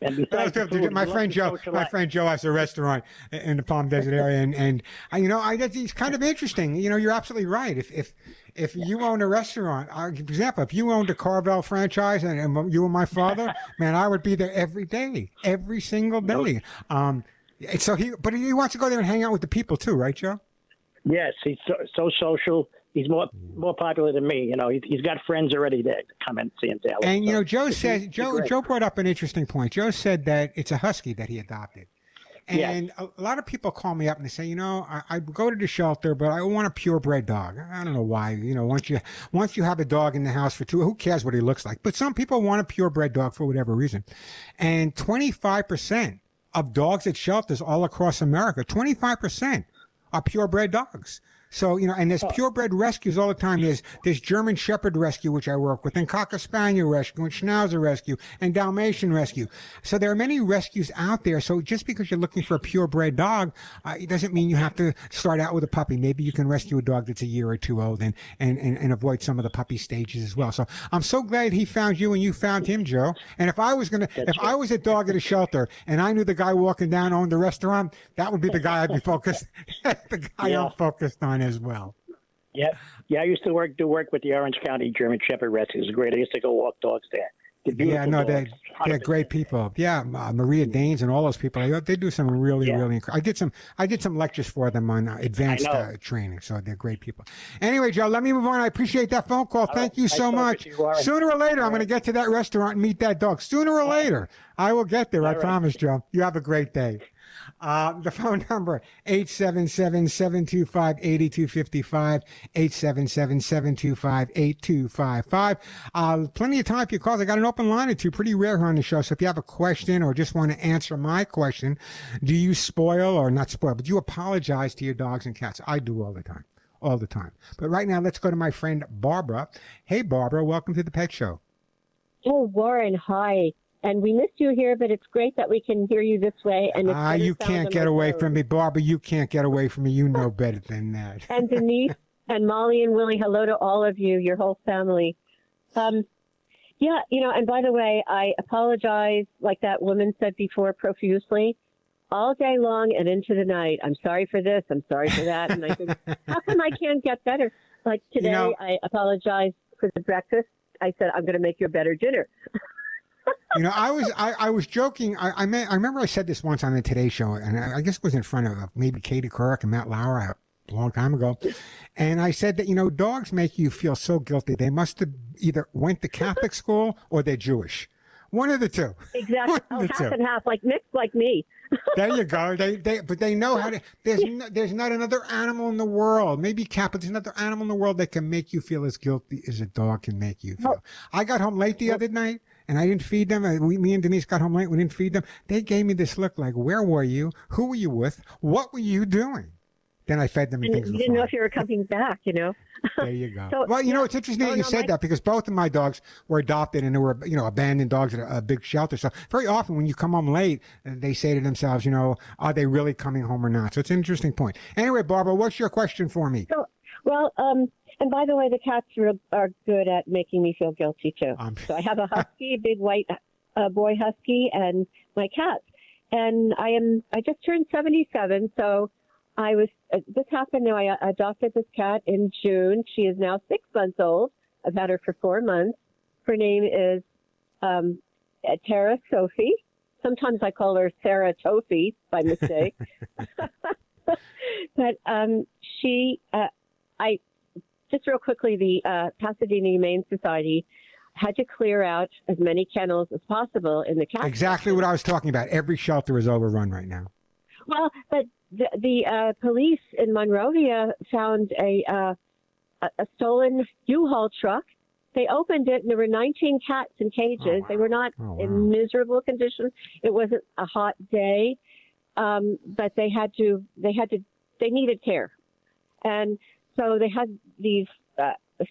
S8: And besides the food,
S2: my
S8: he
S2: friend
S8: loves to
S2: Joe, my
S8: socialize.
S2: friend Joe has a restaurant in the Palm Desert area, and it's kind of interesting. You're absolutely right. If you owned a restaurant, for example, if you owned a Carvel franchise and you were my father, man, I would be there every day, every single day. But he wants to go there and hang out with the people too, right, Joe?
S8: Yes, he's so social. He's more popular than me. He's got friends already there to come and see him.
S2: And Joe brought up an interesting point. Joe said that it's a husky that he adopted. And a lot of people call me up and they say, I go to the shelter, but I want a purebred dog. I don't know why. Once you have a dog in the house for 2, who cares what he looks like? But some people want a purebred dog for whatever reason. And 25% of dogs at shelters all across America, 25% are purebred dogs. So, and there's purebred rescues all the time. There's German Shepherd Rescue, which I work with, and Cocker Spaniel Rescue, and Schnauzer Rescue, and Dalmatian Rescue. So there are many rescues out there. So just because you're looking for a purebred dog, it doesn't mean you have to start out with a puppy. Maybe you can rescue a dog that's a year or 2 old and avoid some of the puppy stages as well. So I'm so glad he found you and you found him, Joe. And if I was a dog at a shelter and I knew the guy walking down owned the restaurant, that would be the guy I'd be focused, I'm focused on as well.
S8: Yeah. I used to do work with the Orange County German Shepherd Rescue. It was great. I used to go walk dogs there. They're great people. Yeah, Maria Danes and all those people. They do some really. I did some lectures for them on advanced training. So they're great people. Anyway, Joe, let me move on. I appreciate that phone call. Thank you so much. Sooner or later, I'm going to get to that restaurant and meet that dog. Sooner or later, I will get there. I promise, Joe. You have a great day. The phone number, 877-725-8255, 877-725-8255. Plenty of time for your calls. I got an open line or two, pretty rare here on the show. So if you have a question or just want to answer my question, do you spoil or not spoil, but do you apologize to your dogs and cats? I do all the time. But right now, let's go to my friend Barbara. Hey, Barbara, welcome to the Pet Show.
S9: Oh, Warren, hi. And we missed you here, but it's great that we can hear you this way. And
S2: you can't get away from me, Barbara. You can't get away from me. You know better than that.
S9: And Denise and Molly and Willie, hello to all of you, your whole family. And by the way, I apologize, like that woman said before, profusely, all day long and into the night. I'm sorry for this. I'm sorry for that. And I think, how come I can't get better? Like today, I apologize for the breakfast. I said, I'm going to make you a better dinner.
S2: I was joking. I remember I said this once on the Today Show, and I guess it was in front of maybe Katie Couric and Matt Lauer a long time ago. And I said that, dogs make you feel so guilty. They must have either went to Catholic school or they're Jewish. One of the two.
S9: Exactly. Half and half, like mixed like me.
S2: There you go. But they know how to. There's not another animal in the world. Maybe cat, but there's another animal in the world that can make you feel as guilty as a dog can make you feel. I got home late the other night. And I didn't feed them. Me and Denise got home late. We didn't feed them. They gave me this look like, where were you? Who were you with? What were you doing? Then I fed them and things.
S9: You didn't know if you were coming back,
S2: There you go. It's interesting that you said that because both of my dogs were adopted and they were, abandoned dogs at a big shelter. So very often when you come home late, they say to themselves, are they really coming home or not? So it's an interesting point. Anyway, Barbara, what's your question for me?
S9: And by the way, the cats are good at making me feel guilty too. So I have a husky, a big white boy husky, and my cat. And I just turned 77, so this happened now. I adopted this cat in June. She is now 6 months old. I've had her for 4 months. Her name is Tara Sophie. Sometimes I call her Sarah Tofi by mistake. But just real quickly, the Pasadena Humane Society had to clear out as many kennels as possible in the cat.
S2: Exactly what I was talking about. Every shelter is overrun right now.
S9: Well, but the police in Monrovia found a stolen U-Haul truck. They opened it, and there were 19 cats in cages. They were not in miserable condition. It wasn't a hot day, but they needed care, and so they had these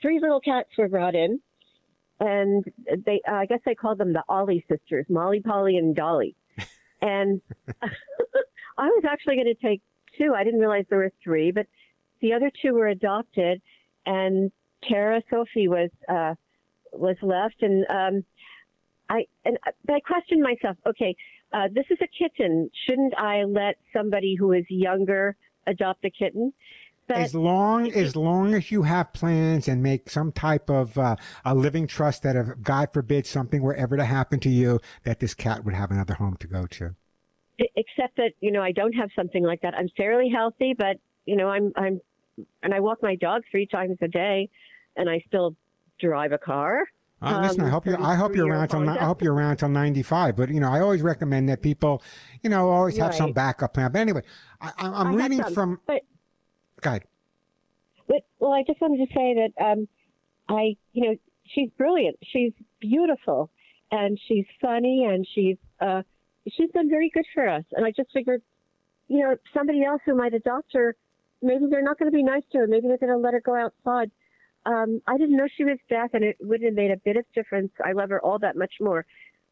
S9: 3 little cats were brought in, and I guess they called them the Ollie sisters, Molly, Polly, and Dolly. And I was actually going to take 2. I didn't realize there were 3, but the other 2 were adopted, and Tara Sophie was was left, and I questioned myself. Okay, this is a kitten. Shouldn't I let somebody who is younger adopt a kitten? But
S2: as long as you have plans and make some type of a living trust that if God forbid something were ever to happen to you, that this cat would have another home to go to.
S9: except that I don't have something like that. I'm fairly healthy, but I'm and I walk my dog 3 times a day, and I still drive a car.
S2: Listen, I hope you're around till 95. But I always recommend that people, always have some backup plan. But anyway, I'm reading from. Go ahead.
S9: Well, I just wanted to say that she's brilliant. She's beautiful, and she's funny, and she's been very good for us. And I just figured, somebody else who might adopt her, maybe they're not going to be nice to her. Maybe they're going to let her go outside. I didn't know she was deaf, and it wouldn't have made a bit of difference. I love her all that much more.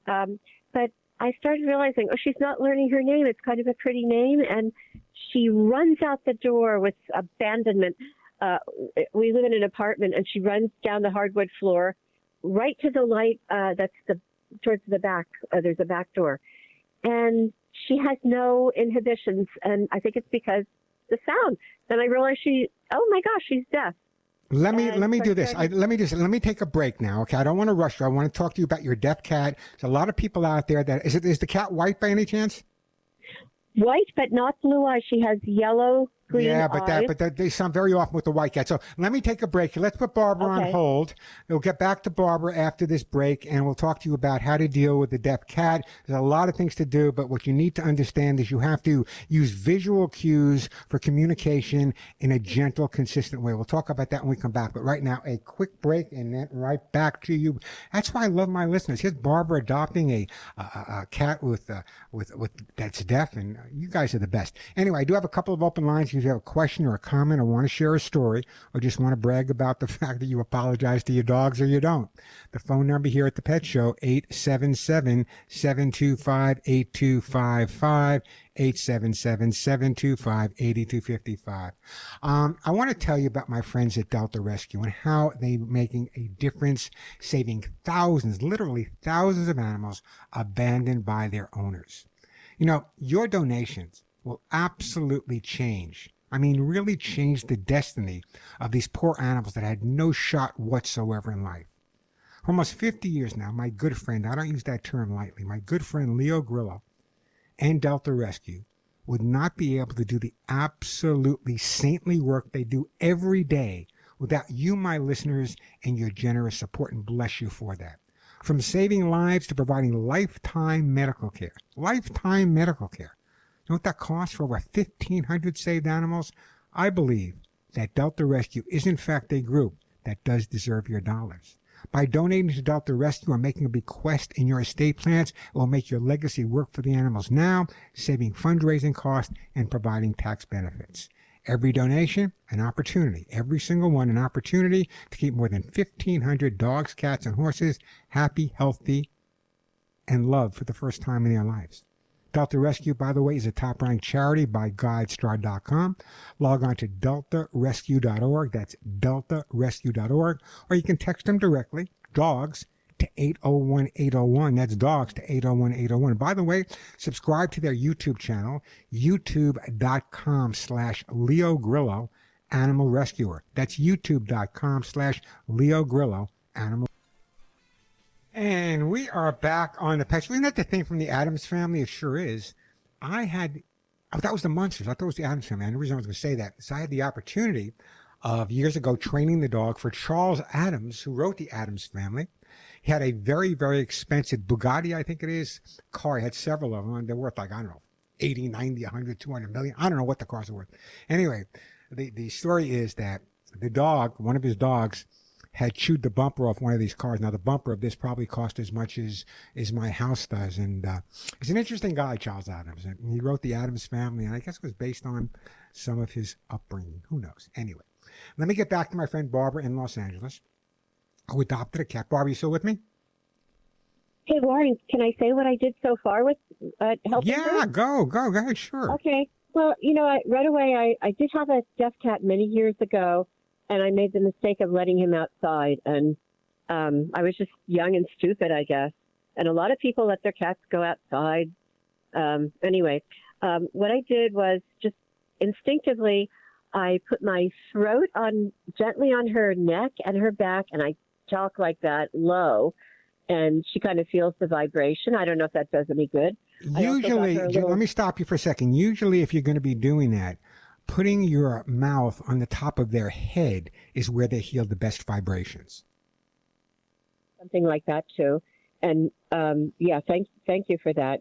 S9: But I started realizing, she's not learning her name. It's kind of a pretty name, and she runs out the door with abandonment. We live in an apartment, and she runs down the hardwood floor right to the light towards the back. There's a back door. And she has no inhibitions, and I think it's because the sound. Then I realized oh my gosh, she's deaf.
S2: Let me do this. Let me take a break now. Okay, I don't want to rush you. I want to talk to you about your deaf cat. There's a lot of people out there that is the cat white by any chance?
S9: White, but not blue eyes. She has yellow, green eyes.
S2: But they sound very often with the white cat. So let me take a break. Let's put Barbara on hold. We'll get back to Barbara after this break, and we'll talk to you about how to deal with the deaf cat. There's a lot of things to do, but what you need to understand is you have to use visual cues for communication in a gentle, consistent way. We'll talk about that when we come back. But right now, a quick break, and then right back to you. That's why I love my listeners. Here's Barbara adopting a cat with that's deaf, and you guys are the best. Anyway, I do have a couple of open lines. If you have a question or a comment or want to share a story or just want to brag about the fact that you apologize to your dogs or you don't. The phone number here at the Pet Show, 877-725-8255, 877-725-8255. I want to tell you about my friends at Delta Rescue and how they're making a difference, saving thousands, literally thousands of animals abandoned by their owners. Your donations will absolutely change. Really change the destiny of these poor animals that had no shot whatsoever in life. For almost 50 years now, my good friend, I don't use that term lightly, my good friend Leo Grillo and Delta Rescue would not be able to do the absolutely saintly work they do every day without you, my listeners, and your generous support, and bless you for that. From saving lives to providing lifetime medical care. Lifetime medical care. You know what that costs for over 1,500 saved animals? I believe that Delta Rescue is in fact a group that does deserve your dollars. By donating to Delta Rescue or making a bequest in your estate plans, it will make your legacy work for the animals now, saving fundraising costs and providing tax benefits. Every donation, an opportunity. Every single one, an opportunity to keep more than 1,500 dogs, cats, and horses happy, healthy, and loved for the first time in their lives. Delta Rescue, by the way, is a top-ranked charity by GuideStar.com. Log on to deltarescue.org. That's deltarescue.org. Or you can text them directly, dogs, to 801-801. That's dogs to 801-801. By the way, subscribe to their YouTube channel, youtube.com/Leo Grillo Animal Rescuer. That's youtube.com/Leo Grillo Animal. And we are back on the Pet Show. Isn't that the thing from the Addams Family? It sure is. That was the Munsters. I thought it was the Addams Family. And the reason I was going to say that is I had the opportunity of years ago training the dog for Charles Addams, who wrote the Addams Family. He had a very, very expensive Bugatti, I think it is, car. He had several of them, and they're worth 80, 90, 100, 200 million. I don't know what the cars are worth. Anyway, the story is that the dog, one of his dogs, had chewed the bumper off one of these cars. Now, the bumper of this probably cost as much as my house does. And he's an interesting guy, Charles Addams. And he wrote the Addams Family, and I guess it was based on some of his upbringing. Who knows? Anyway, let me get back to my friend Barbara in Los Angeles, who adopted a cat. Barbara, you still with me?
S9: Hey, Warren, can I say what I did so far with helping her?
S2: Yeah, go ahead, sure.
S9: Okay. Well, right away, I did have a deaf cat many years ago, and I made the mistake of letting him outside. And I was just young and stupid, I guess. And a lot of people let their cats go outside. Anyway, what I did was just instinctively, I put my throat gently on her neck and her back, and I talk like that low, and she kind of feels the vibration. I don't know if that does any good.
S2: Usually, let me stop you for a second. Usually, if you're going to be doing that, putting your mouth on the top of their head is where they hear the best vibrations.
S9: Something like that too. And yeah, thank you for that.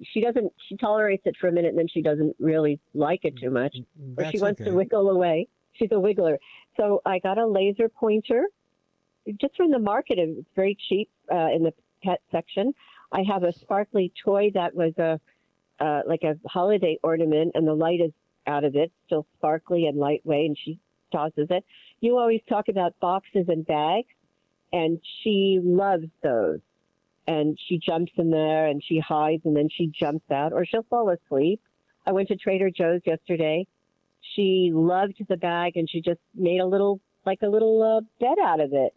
S9: She tolerates it for a minute, and then she doesn't really like it too much, or she wants to wiggle away. She's a wiggler. So I got a laser pointer just from the market. It's very cheap in the pet section. I have a sparkly toy that was like a holiday ornament, and the light is out of it, still sparkly and lightweight, and she tosses it. You always talk about boxes and bags, and she loves those. And she jumps in there, and she hides, and then she jumps out, or she'll fall asleep. I went to Trader Joe's yesterday. She loved the bag, and she just made a little bed out of it,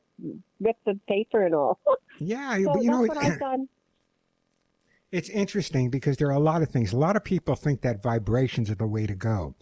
S9: ripped the paper and all.
S2: Yeah,
S9: so
S2: but
S9: that's what I've done.
S2: It's interesting because there are a lot of things. A lot of people think that vibrations are the way to go.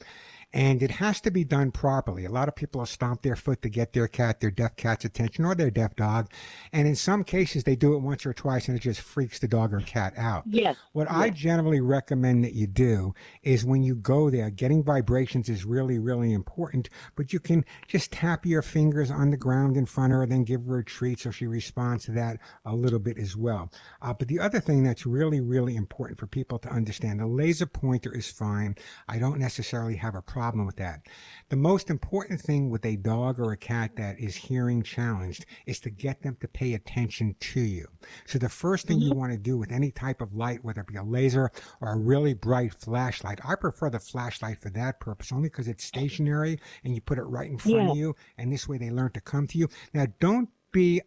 S2: And it has to be done properly. A lot of people will stomp their foot to get their deaf cat's attention, or their deaf dog. And in some cases, they do it once or twice, and it just freaks the dog or cat out.
S9: Yes.
S2: What I generally recommend that you do is when you go there, getting vibrations is really, really important. But you can just tap your fingers on the ground in front of her, then give her a treat so she responds to that a little bit as well. But the other thing that's really, really important for people to understand, the laser pointer is fine. I don't necessarily have a problem with that. The most important thing with a dog or a cat that is hearing challenged is to get them to pay attention to you. So the first thing you want to do with any type of light, whether it be a laser or a really bright flashlight, I prefer the flashlight for that purpose, only because it's stationary and you put it right in front of you, and this way they learn to come to you. Now, don't be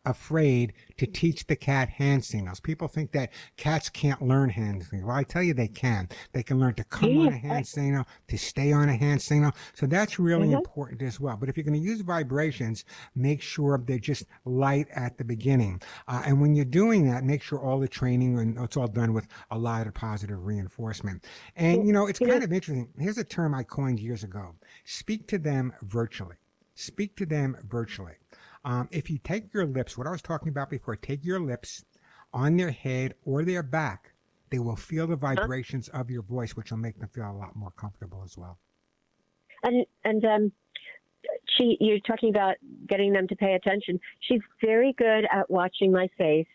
S2: afraid to teach the cat hand signals. People think that cats can't learn hand signals. Well, I tell you they can. They can learn to come on a hand signal, to stay on a hand signal. So that's really important as well. But if you're going to use vibrations, make sure they're just light at the beginning. And when you're doing that, make sure all the training, and it's all done with a lot of positive reinforcement. And, it's kind of interesting. Here's a term I coined years ago. Speak to them virtually. Speak to them virtually. If you take your lips, what I was talking about before, take your lips on their head or their back, they will feel the vibrations of your voice, which will make them feel a lot more comfortable as well.
S9: And you're talking about getting them to pay attention. She's very good at watching my face,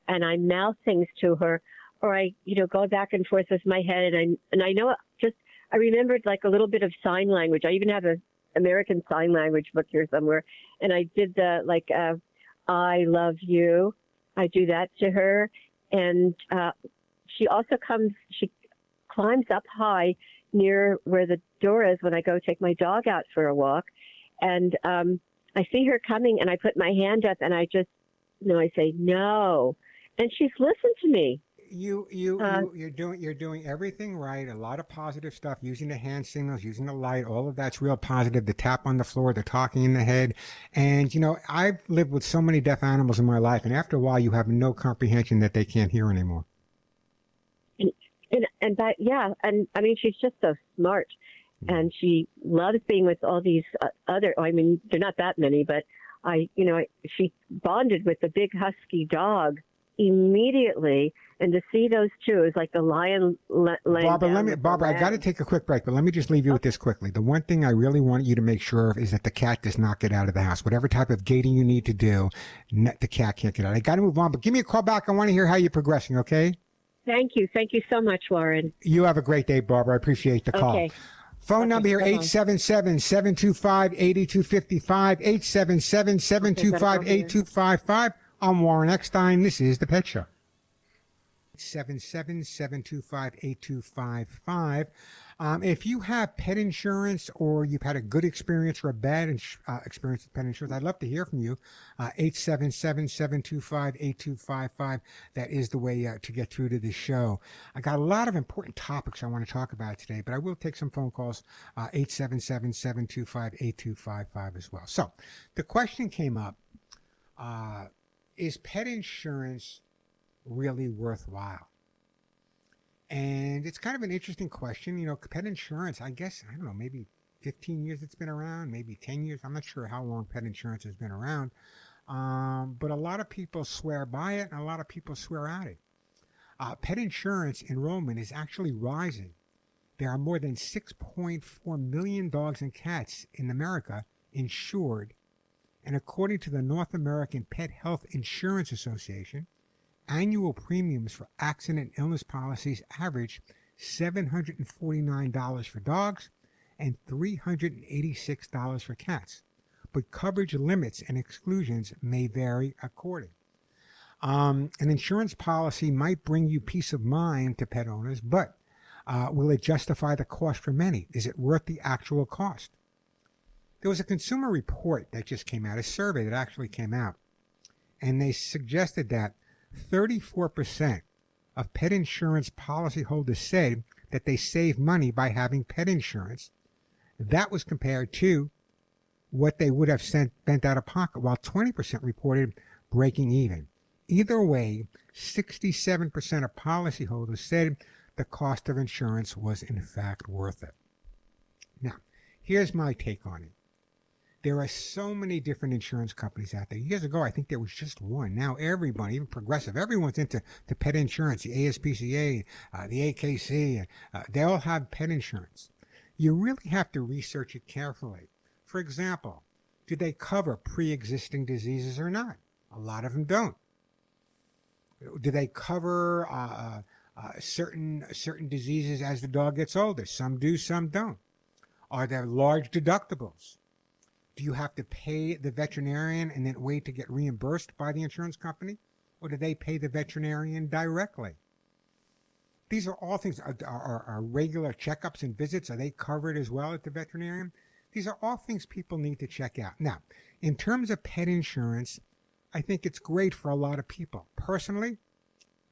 S9: and I mouth things to her, or I, go back and forth with my head, and I know I remembered like a little bit of sign language. I even have a American Sign Language book here somewhere, and I did the I love you. I do that to her, and she climbs up high near where the door is when I go take my dog out for a walk, and I see her coming, and I put my hand up, and I just, I say no, and she's listened to me.
S2: You're doing everything right. A lot of positive stuff, using the hand signals, using the light, all of that's real positive. The tap on the floor, the talking in the head. And, I've lived with so many deaf animals in my life, and after a while you have no comprehension that they can't hear anymore.
S9: And I mean, she's just so smart, and she loves being with all these they're not that many, but she bonded with the big husky dog immediately, and to see those two is like the lion
S2: Barbara, I got to take a quick break, but let me just leave you with this quickly. The one thing I really want you to make sure of is that the cat does not get out of the house. Whatever type of gating you need to do, the cat can't get out. I got to move on, but give me a call back. I want to hear how you're progressing, okay?
S9: Thank you so much, Warren.
S2: You have a great day, Barbara. I appreciate the call.
S9: Okay.
S2: Phone number here, 877-725-8255, 877-725-8255. I'm Warren Eckstein. This is The Pet Show. 877-725-8255. If you have pet insurance, or you've had a good experience or a bad experience with pet insurance, I'd love to hear from you. 877-725-8255. That is the way to get through to the show. I got a lot of important topics I want to talk about today, but I will take some phone calls, 877-725-8255 as well. So the question came up, Is pet insurance really worthwhile? And it's kind of an interesting question. You know, pet insurance, I guess, I don't know, maybe 15 years it's been around, maybe 10 years. I'm not sure how long pet insurance has been around. But a lot of people swear by it and a lot of people swear at it. Pet insurance enrollment is actually rising. There are more than 6.4 million dogs and cats in America insured. And according to the North American Pet Health Insurance Association, annual premiums for accident illness policies average $749 for dogs and $386 for cats. But coverage limits and exclusions may vary according. An insurance policy might bring you peace of mind to pet owners, but will it justify the cost for many? Is it worth the actual cost? There was a consumer report that just came out, a survey that actually came out, and they suggested that 34% of pet insurance policyholders said that they save money by having pet insurance. That was compared to what they would have spent out of pocket, while 20% reported breaking even. Either way, 67% of policyholders said the cost of insurance was in fact worth it. Now, here's my take on it. There are so many different insurance companies out there. Years ago, I think there was just one. Now everybody, even Progressive, everyone's into pet insurance, the ASPCA, the AKC, they all have pet insurance. You really have to research it carefully. For example, do they cover pre-existing diseases or not? A lot of them don't. Do they cover certain diseases as the dog gets older? Some do, some don't. Are there large deductibles? Do you have to pay the veterinarian and then wait to get reimbursed by the insurance company? Or do they pay the veterinarian directly? These are all things. Are regular checkups and visits, are they covered as well at the veterinarian? These are all things people need to check out. Now, in terms of pet insurance, I think it's great for a lot of people. Personally,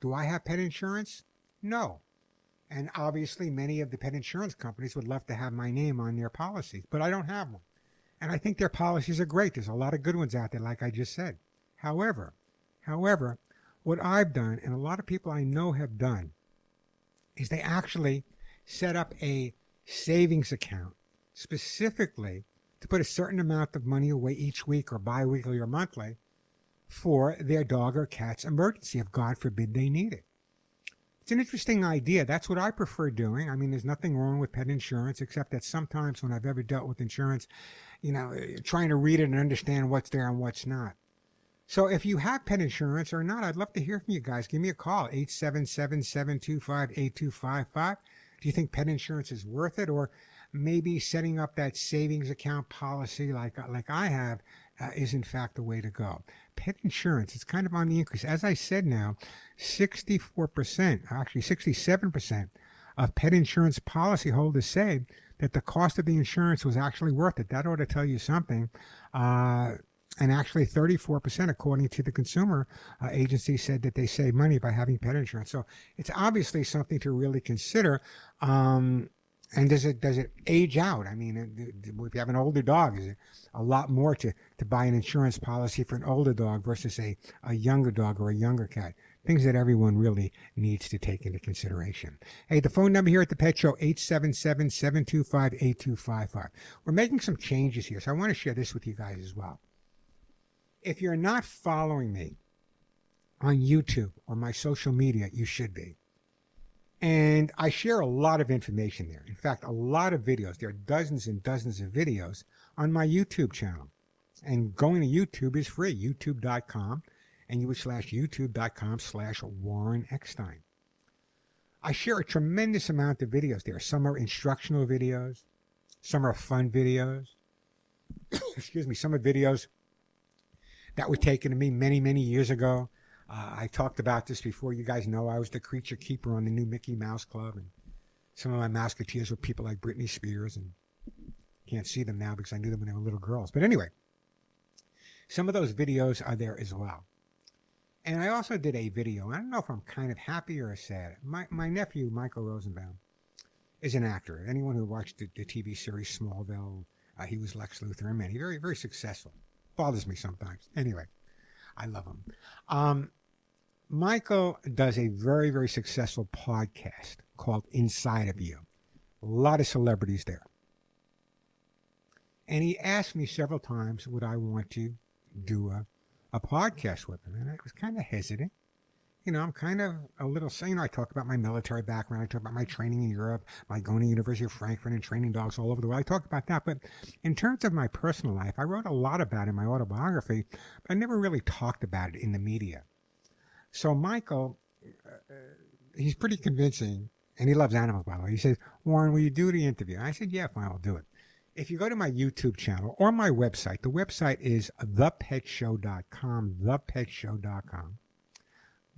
S2: do I have pet insurance? No. And obviously, many of the pet insurance companies would love to have my name on their policies, but I don't have one. And I think their policies are great. There's a lot of good ones out there, like I just said. However, what I've done, and a lot of people I know have done, is they actually set up a savings account specifically to put a certain amount of money away each week or bi-weekly or monthly for their dog or cat's emergency if, God forbid, they need it. It's an interesting idea. That's what I prefer doing. I mean, there's nothing wrong with pet insurance, except that sometimes when I've ever dealt with insurance, you know, trying to read it and understand what's there and what's not. So if you have pet insurance or not, I'd love to hear from you guys. Give me a call, 877-725-8255. Do you think pet insurance is worth it? Or maybe setting up that savings account policy like I have is in fact the way to go. Pet insurance, it's kind of on the increase. As I said now, 64%, actually 67% of pet insurance policyholders say that the cost of the insurance was actually worth it. That ought to tell you something. And actually 34%, according to the consumer agency, said that they save money by having pet insurance. So it's obviously something to really consider. And does it age out? I mean, if you have an older dog, is it a lot more to buy an insurance policy for an older dog versus a younger dog or a younger cat? Things that everyone really needs to take into consideration. Hey, the phone number here at the Pet Show, 877-725-8255. We're making some changes here, so I want to share this with you guys as well. If you're not following me on YouTube or my social media, you should be. And I share a lot of information there. In fact, a lot of videos. There are dozens and dozens of videos on my YouTube channel. And going to YouTube is free, youtube.com, and you would /youtube.com/Warren Eckstein. I share a tremendous amount of videos there. Some are instructional videos. Some are fun videos. Excuse me. Some are videos that were taken to me many, many years ago. I talked about this before. You guys know I was the creature keeper on the new Mickey Mouse Club, and some of my Mouseketeers were people like Britney Spears, and can't see them now because I knew them when they were little girls. But anyway, some of those videos are there as well. And I also did a video. I don't know if I'm kind of happy or sad. My nephew, Michael Rosenbaum, is an actor. Anyone who watched the TV series Smallville, he was Lex Luthor and many. Very, very successful. Bothers me sometimes. Anyway. I love him. Michael does a very, very successful podcast called Inside of You. A lot of celebrities there. And he asked me several times, would I want to do a podcast with him? And I was kind of hesitant. You know, I'm kind of a little, I talk about my military background. I talk about my training in Europe, my going to University of Frankfurt and training dogs all over the world. I talk about that. But in terms of my personal life, I wrote a lot about it in my autobiography, but I never really talked about it in the media. So Michael, he's pretty convincing, and he loves animals, by the way. He says, Warren, will you do the interview? And I said, yeah, fine, I'll do it. If you go to my YouTube channel or my website, the website is thepetshow.com, thepetshow.com.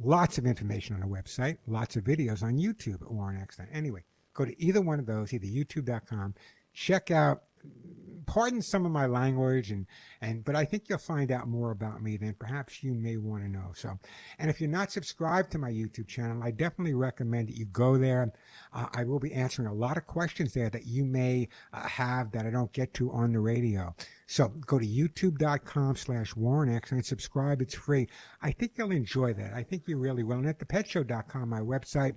S2: Lots of information on the website, lots of videos on YouTube at Warren Eckstein. Anyway, go to either one of those, either youtube.com, check out, pardon some of my language, but I think you'll find out more about me than perhaps you may want to know. So, and if you're not subscribed to my YouTube channel, I definitely recommend that you go there. I will be answering a lot of questions there that you may have that I don't get to on the radio. So go to youtube.com/Warren Eckstein, subscribe, it's free. I think you'll enjoy that. I think you really will. And at thepetshow.com, my website,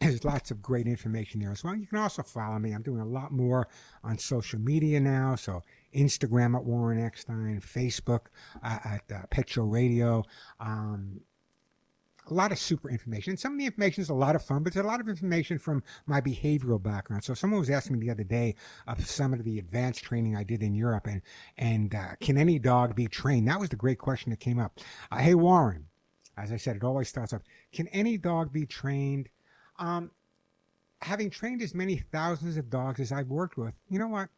S2: there's lots of great information there as well. You can also follow me. I'm doing a lot more on social media now. So Instagram at Warren Eckstein, Facebook at Pet Show Radio. A lot of super information. Some of the information is a lot of fun, but there's a lot of information from my behavioral background. So someone was asking me the other day of some of the advanced training I did in Europe, and can any dog be trained? That was the great question that came up. Hey, Warren, as I said, it always starts off, can any dog be trained? Having trained as many thousands of dogs as I've worked with, you know what?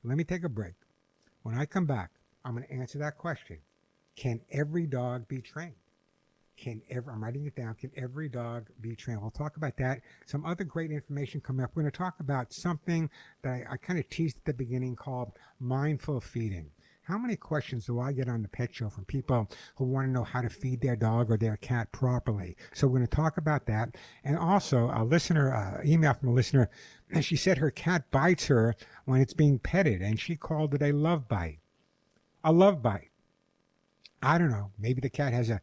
S2: Let me take a break. When I come back, I'm going to answer that question. Can every dog be trained? I'm writing it down. Can every dog be trained? We'll talk about that. Some other great information coming up. We're going to talk about something that I kind of teased at the beginning called mindful feeding. How many questions do I get on the Pet Show from people who want to know how to feed their dog or their cat properly? So we're going to talk about that. And also a listener, email from a listener, and she said her cat bites her when it's being petted, and she called it a love bite. A love bite. I don't know. Maybe the cat has a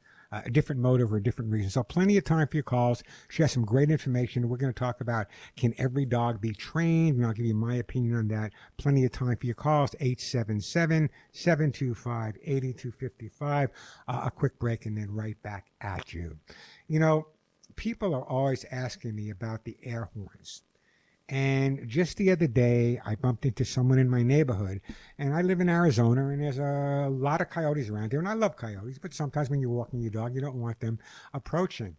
S2: different motive or a different reason. So plenty of time for your calls. She has some great information. We're going to talk about, can every dog be trained? And I'll give you my opinion on that. Plenty of time for your calls. 877-725-8255. A quick break and then right back at you. You know, people are always asking me about the air horns. And just the other day, I bumped into someone in my neighborhood, and I live in Arizona, and there's a lot of coyotes around here, and I love coyotes, but sometimes when you're walking your dog, you don't want them approaching.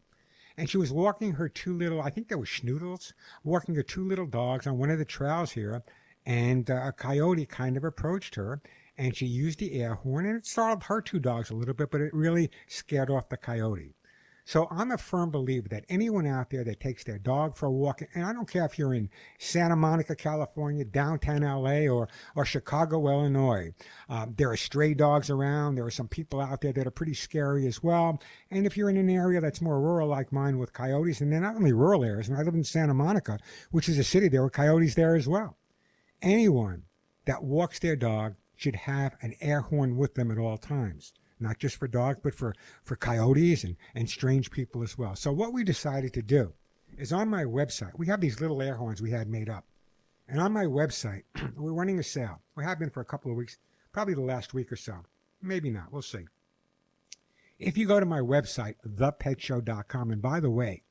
S2: And she was walking her two little, I think they were schnoodles, walking her two little dogs on one of the trails here, and a coyote kind of approached her, and she used the air horn, and it startled her two dogs a little bit, but it really scared off the coyote. So I'm a firm believer that anyone out there that takes their dog for a walk, and I don't care if you're in Santa Monica, California, downtown LA, or Chicago, Illinois, there are stray dogs around. There are some people out there that are pretty scary as well. And if you're in an area that's more rural like mine with coyotes, and they're not only rural areas, and I live in Santa Monica, which is a city, there were coyotes there as well. Anyone that walks their dog should have an air horn with them at all times. Not just for dogs, but for coyotes and strange people as well. So what we decided to do is on my website, we have these little air horns we had made up. And on my website, we're running a sale. We have been for a couple of weeks, probably the last week or so. Maybe not. We'll see. If you go to my website, thepetshow.com, and by the way,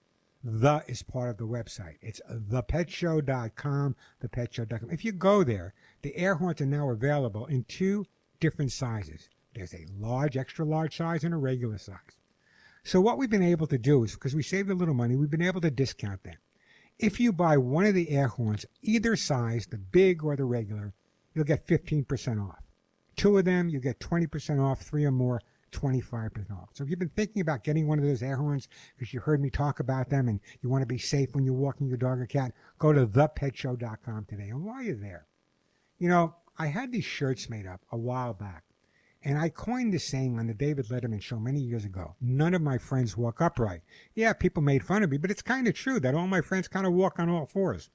S2: the is part of the website. It's thepetshow.com, thepetshow.com. If you go there, the air horns are now available in two different sizes. There's a large, extra large size and a regular size. So what we've been able to do is, because we saved a little money, we've been able to discount them. If you buy one of the air horns, either size, the big or the regular, you'll get 15% off. Two of them, you get 20% off. Three or more, 25% off. So if you've been thinking about getting one of those air horns because you heard me talk about them and you want to be safe when you're walking your dog or cat, go to thepetshow.com today. And while you're there, you know, I had these shirts made up a while back. And I coined this saying on the David Letterman show many years ago. None of my friends walk upright. Yeah, people made fun of me, but it's kind of true that all my friends kind of walk on all fours.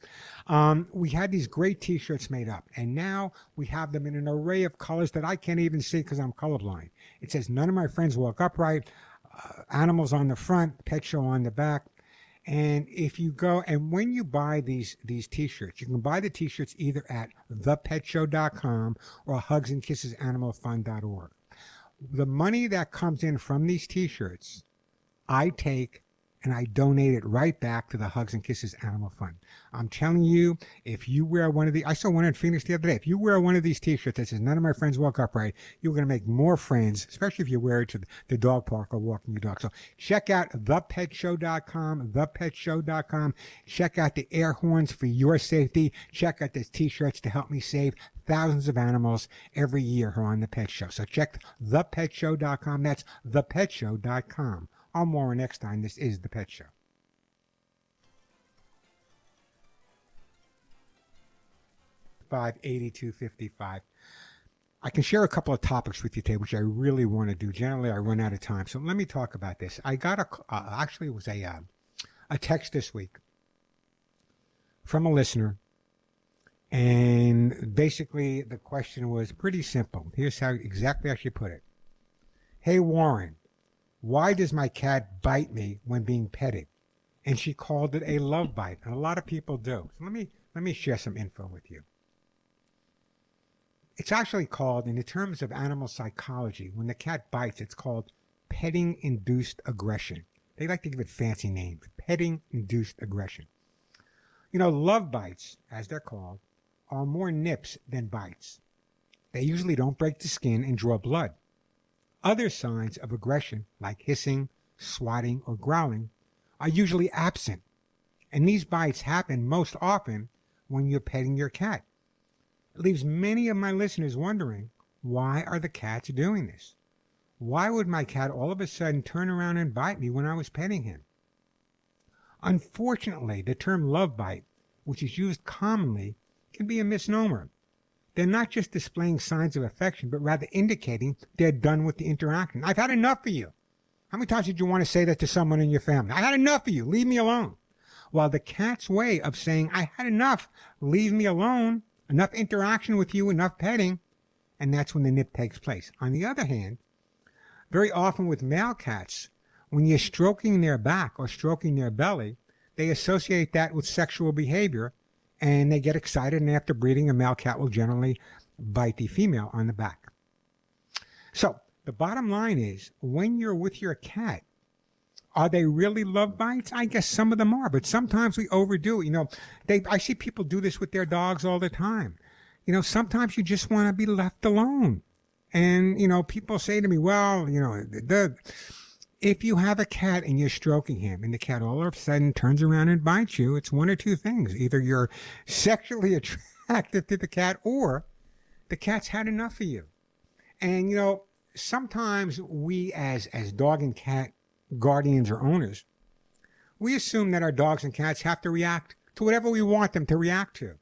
S2: We had these great T-shirts made up, and now we have them in an array of colors that I can't even see because I'm colorblind. It says, none of my friends walk upright, animals on the front, pet show on the back. And if you go, and when you buy these T-shirts, you can buy the T-shirts either at thepetshow.com or hugsandkissesanimalfund.org. The money that comes in from these T-shirts, I take and I donate it right back to the Hugs and Kisses Animal Fund. I'm telling you, if you wear one of the, I saw one in Phoenix the other day. If you wear one of these T-shirts that says, none of my friends walk upright, you're going to make more friends, especially if you wear it to the dog park or walking your dog. So check out thepetshow.com, thepetshow.com. Check out the air horns for your safety. Check out the T-shirts to help me save thousands of animals every year here on The Pet Show. So check thepetshow.com. That's thepetshow.com. I'm Warren Eckstein. This is The Pet Show. $582.55. I can share a couple of topics with you today, which I really want to do. Generally, I run out of time, so let me talk about this. I got actually it was a text this week from a listener, and basically the question was pretty simple. Here's how exactly how she put it. Hey, Warren. Why does my cat bite me when being petted? And she called it a love bite, and a lot of people do. So let me share some info with you. It's actually called, in the terms of animal psychology, when the cat bites, it's called petting-induced aggression. They like to give it fancy names, petting-induced aggression. You know, love bites, as they're called, are more nips than bites. They usually don't break the skin and draw blood. Other signs of aggression, like hissing, swatting, or growling, are usually absent, and these bites happen most often when you're petting your cat. It leaves many of my listeners wondering, why are the cats doing this? Why would my cat all of a sudden turn around and bite me when I was petting him? Unfortunately, the term love bite, which is used commonly, can be a misnomer. They're not just displaying signs of affection, but rather indicating they're done with the interaction. I've had enough of you. How many times did you want to say that to someone in your family? I had enough of you. Leave me alone. While the cat's way of saying, I had enough. Leave me alone. Enough interaction with you, enough petting. And that's when the nip takes place. On the other hand, very often with male cats, when you're stroking their back or stroking their belly, they associate that with sexual behavior, and they get excited, and after breeding, a male cat will generally bite the female on the back. So the bottom line is, when you're with your cat, are they really love bites? I guess some of them are, but sometimes we overdo it. You know, I see people do this with their dogs all the time. You know, sometimes you just want to be left alone. And, you know, people say to me, well, you know, if you have a cat and you're stroking him and the cat all of a sudden turns around and bites you, it's one or two things. Either you're sexually attracted to the cat or the cat's had enough of you. And, you know, sometimes we as dog and cat guardians or owners, we assume that our dogs and cats have to react to whatever we want them to react to.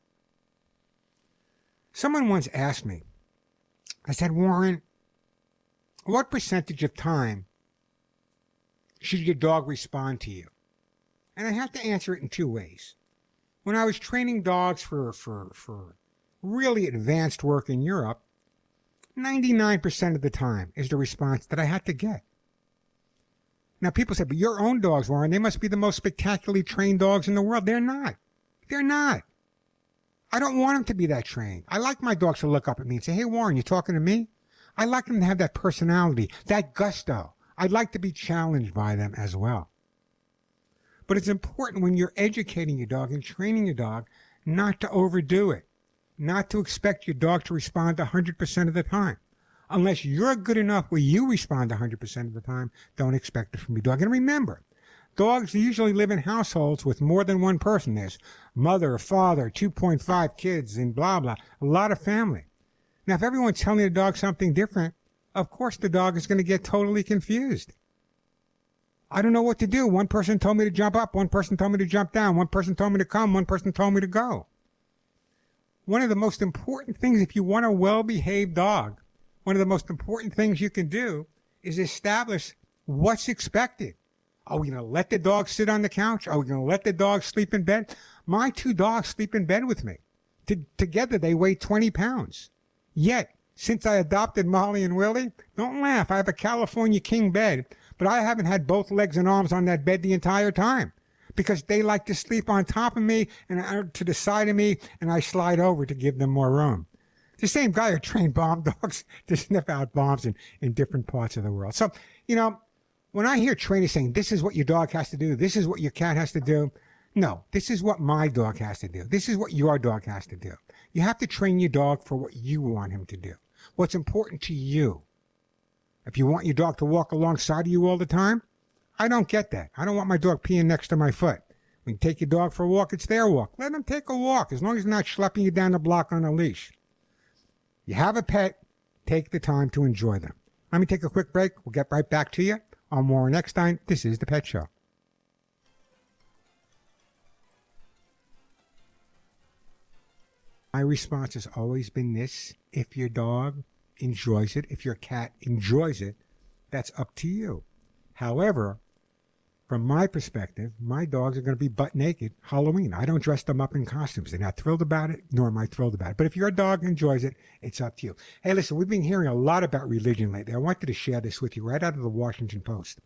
S2: Someone once asked me, I said, Warren, what percentage of time should your dog respond to you? And I have to answer it in two ways. When I was training dogs for really advanced work in Europe, 99% of the time is the response that I had to get. Now, people say, but your own dogs, Warren, they must be the most spectacularly trained dogs in the world. They're not. They're not. I don't want them to be that trained. I like my dogs to look up at me and say, hey, Warren, you talking to me? I like them to have that personality, that gusto. I'd like to be challenged by them as well. But it's important when you're educating your dog and training your dog not to overdo it, not to expect your dog to respond 100% of the time. Unless you're good enough where you respond 100% of the time, don't expect it from your dog. And remember, dogs usually live in households with more than one person. There's mother, father, 2.5 kids, and blah, blah, a lot of family. Now, if everyone's telling the dog something different, of course the dog is going to get totally confused. I don't know what to do. One person told me to jump up. One person told me to jump down. One person told me to come. One person told me to go. One of the most important things, if you want a well-behaved dog, one of the most important things you can do is establish what's expected. Are we going to let the dog sit on the couch? Are we going to let the dog sleep in bed? My 2 dogs sleep in bed with me. Together, they weigh 20 pounds. Yet, since I adopted Molly and Willie, don't laugh, I have a California king bed, but I haven't had both legs and arms on that bed the entire time because they like to sleep on top of me and to the side of me, and I slide over to give them more room. The same guy who trained bomb dogs to sniff out bombs in different parts of the world. So, when I hear trainers saying, this is what your dog has to do, this is what your cat has to do, no, this is what my dog has to do. This is what your dog has to do. You have to train your dog for what you want him to do, what's important to you. If you want your dog to walk alongside of you all the time, I don't get that. I don't want my dog peeing next to my foot. When you take your dog for a walk, it's their walk. Let them take a walk as long as they're not schlepping you down the block on a leash. You have a pet, take the time to enjoy them. Let me take a quick break. We'll get right back to you. I'm Warren Eckstein. This is The Pet Show. My response has always been this: if your dog enjoys it, if your cat enjoys it, that's up to you. However, from my perspective, my dogs are going to be butt naked Halloween. I don't dress them up in costumes. They're not thrilled about it, nor am I thrilled about it. But if your dog enjoys it, it's up to you. Hey, listen, we've been hearing a lot about religion lately. I wanted to share this with you right out of the Washington Post.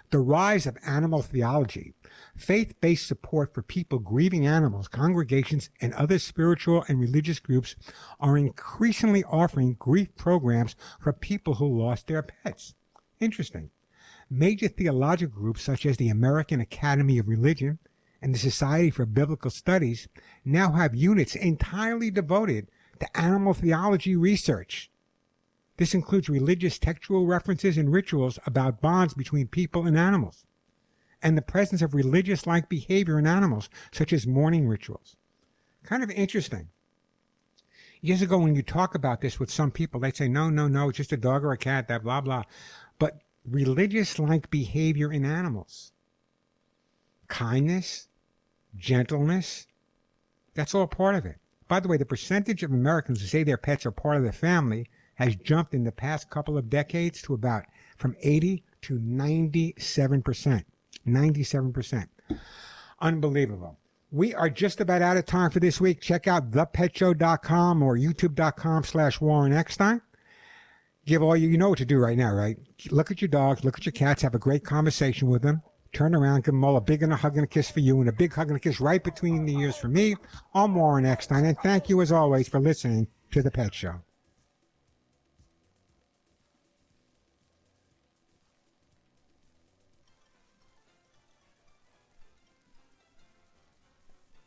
S2: The rise of animal theology, faith-based support for people grieving animals, congregations, and other spiritual and religious groups are increasingly offering grief programs for people who lost their pets. Interesting. Major theological groups such as the American Academy of Religion and the Society for Biblical Studies now have units entirely devoted to animal theology research. This includes religious textual references and rituals about bonds between people and animals, and the presence of religious-like behavior in animals, such as mourning rituals. Kind of interesting. Years ago, when you talk about this with some people, they'd say, no, it's just a dog or a cat, that blah, blah. But religious-like behavior in animals, kindness, gentleness, that's all part of it. By the way, the percentage of Americans who say their pets are part of their family has jumped in the past couple of decades to about from 80 to 97%. 97%. Unbelievable. We are just about out of time for this week. Check out thepetshow.com or youtube.com/Warren Eckstein. Give all you know what to do right now, right? Look at your dogs, look at your cats, have a great conversation with them. Turn around, give them all a big and a hug and a kiss for you, and a big hug and a kiss right between the ears for me. I'm Warren Eckstein, and thank you as always for listening to The Pet Show.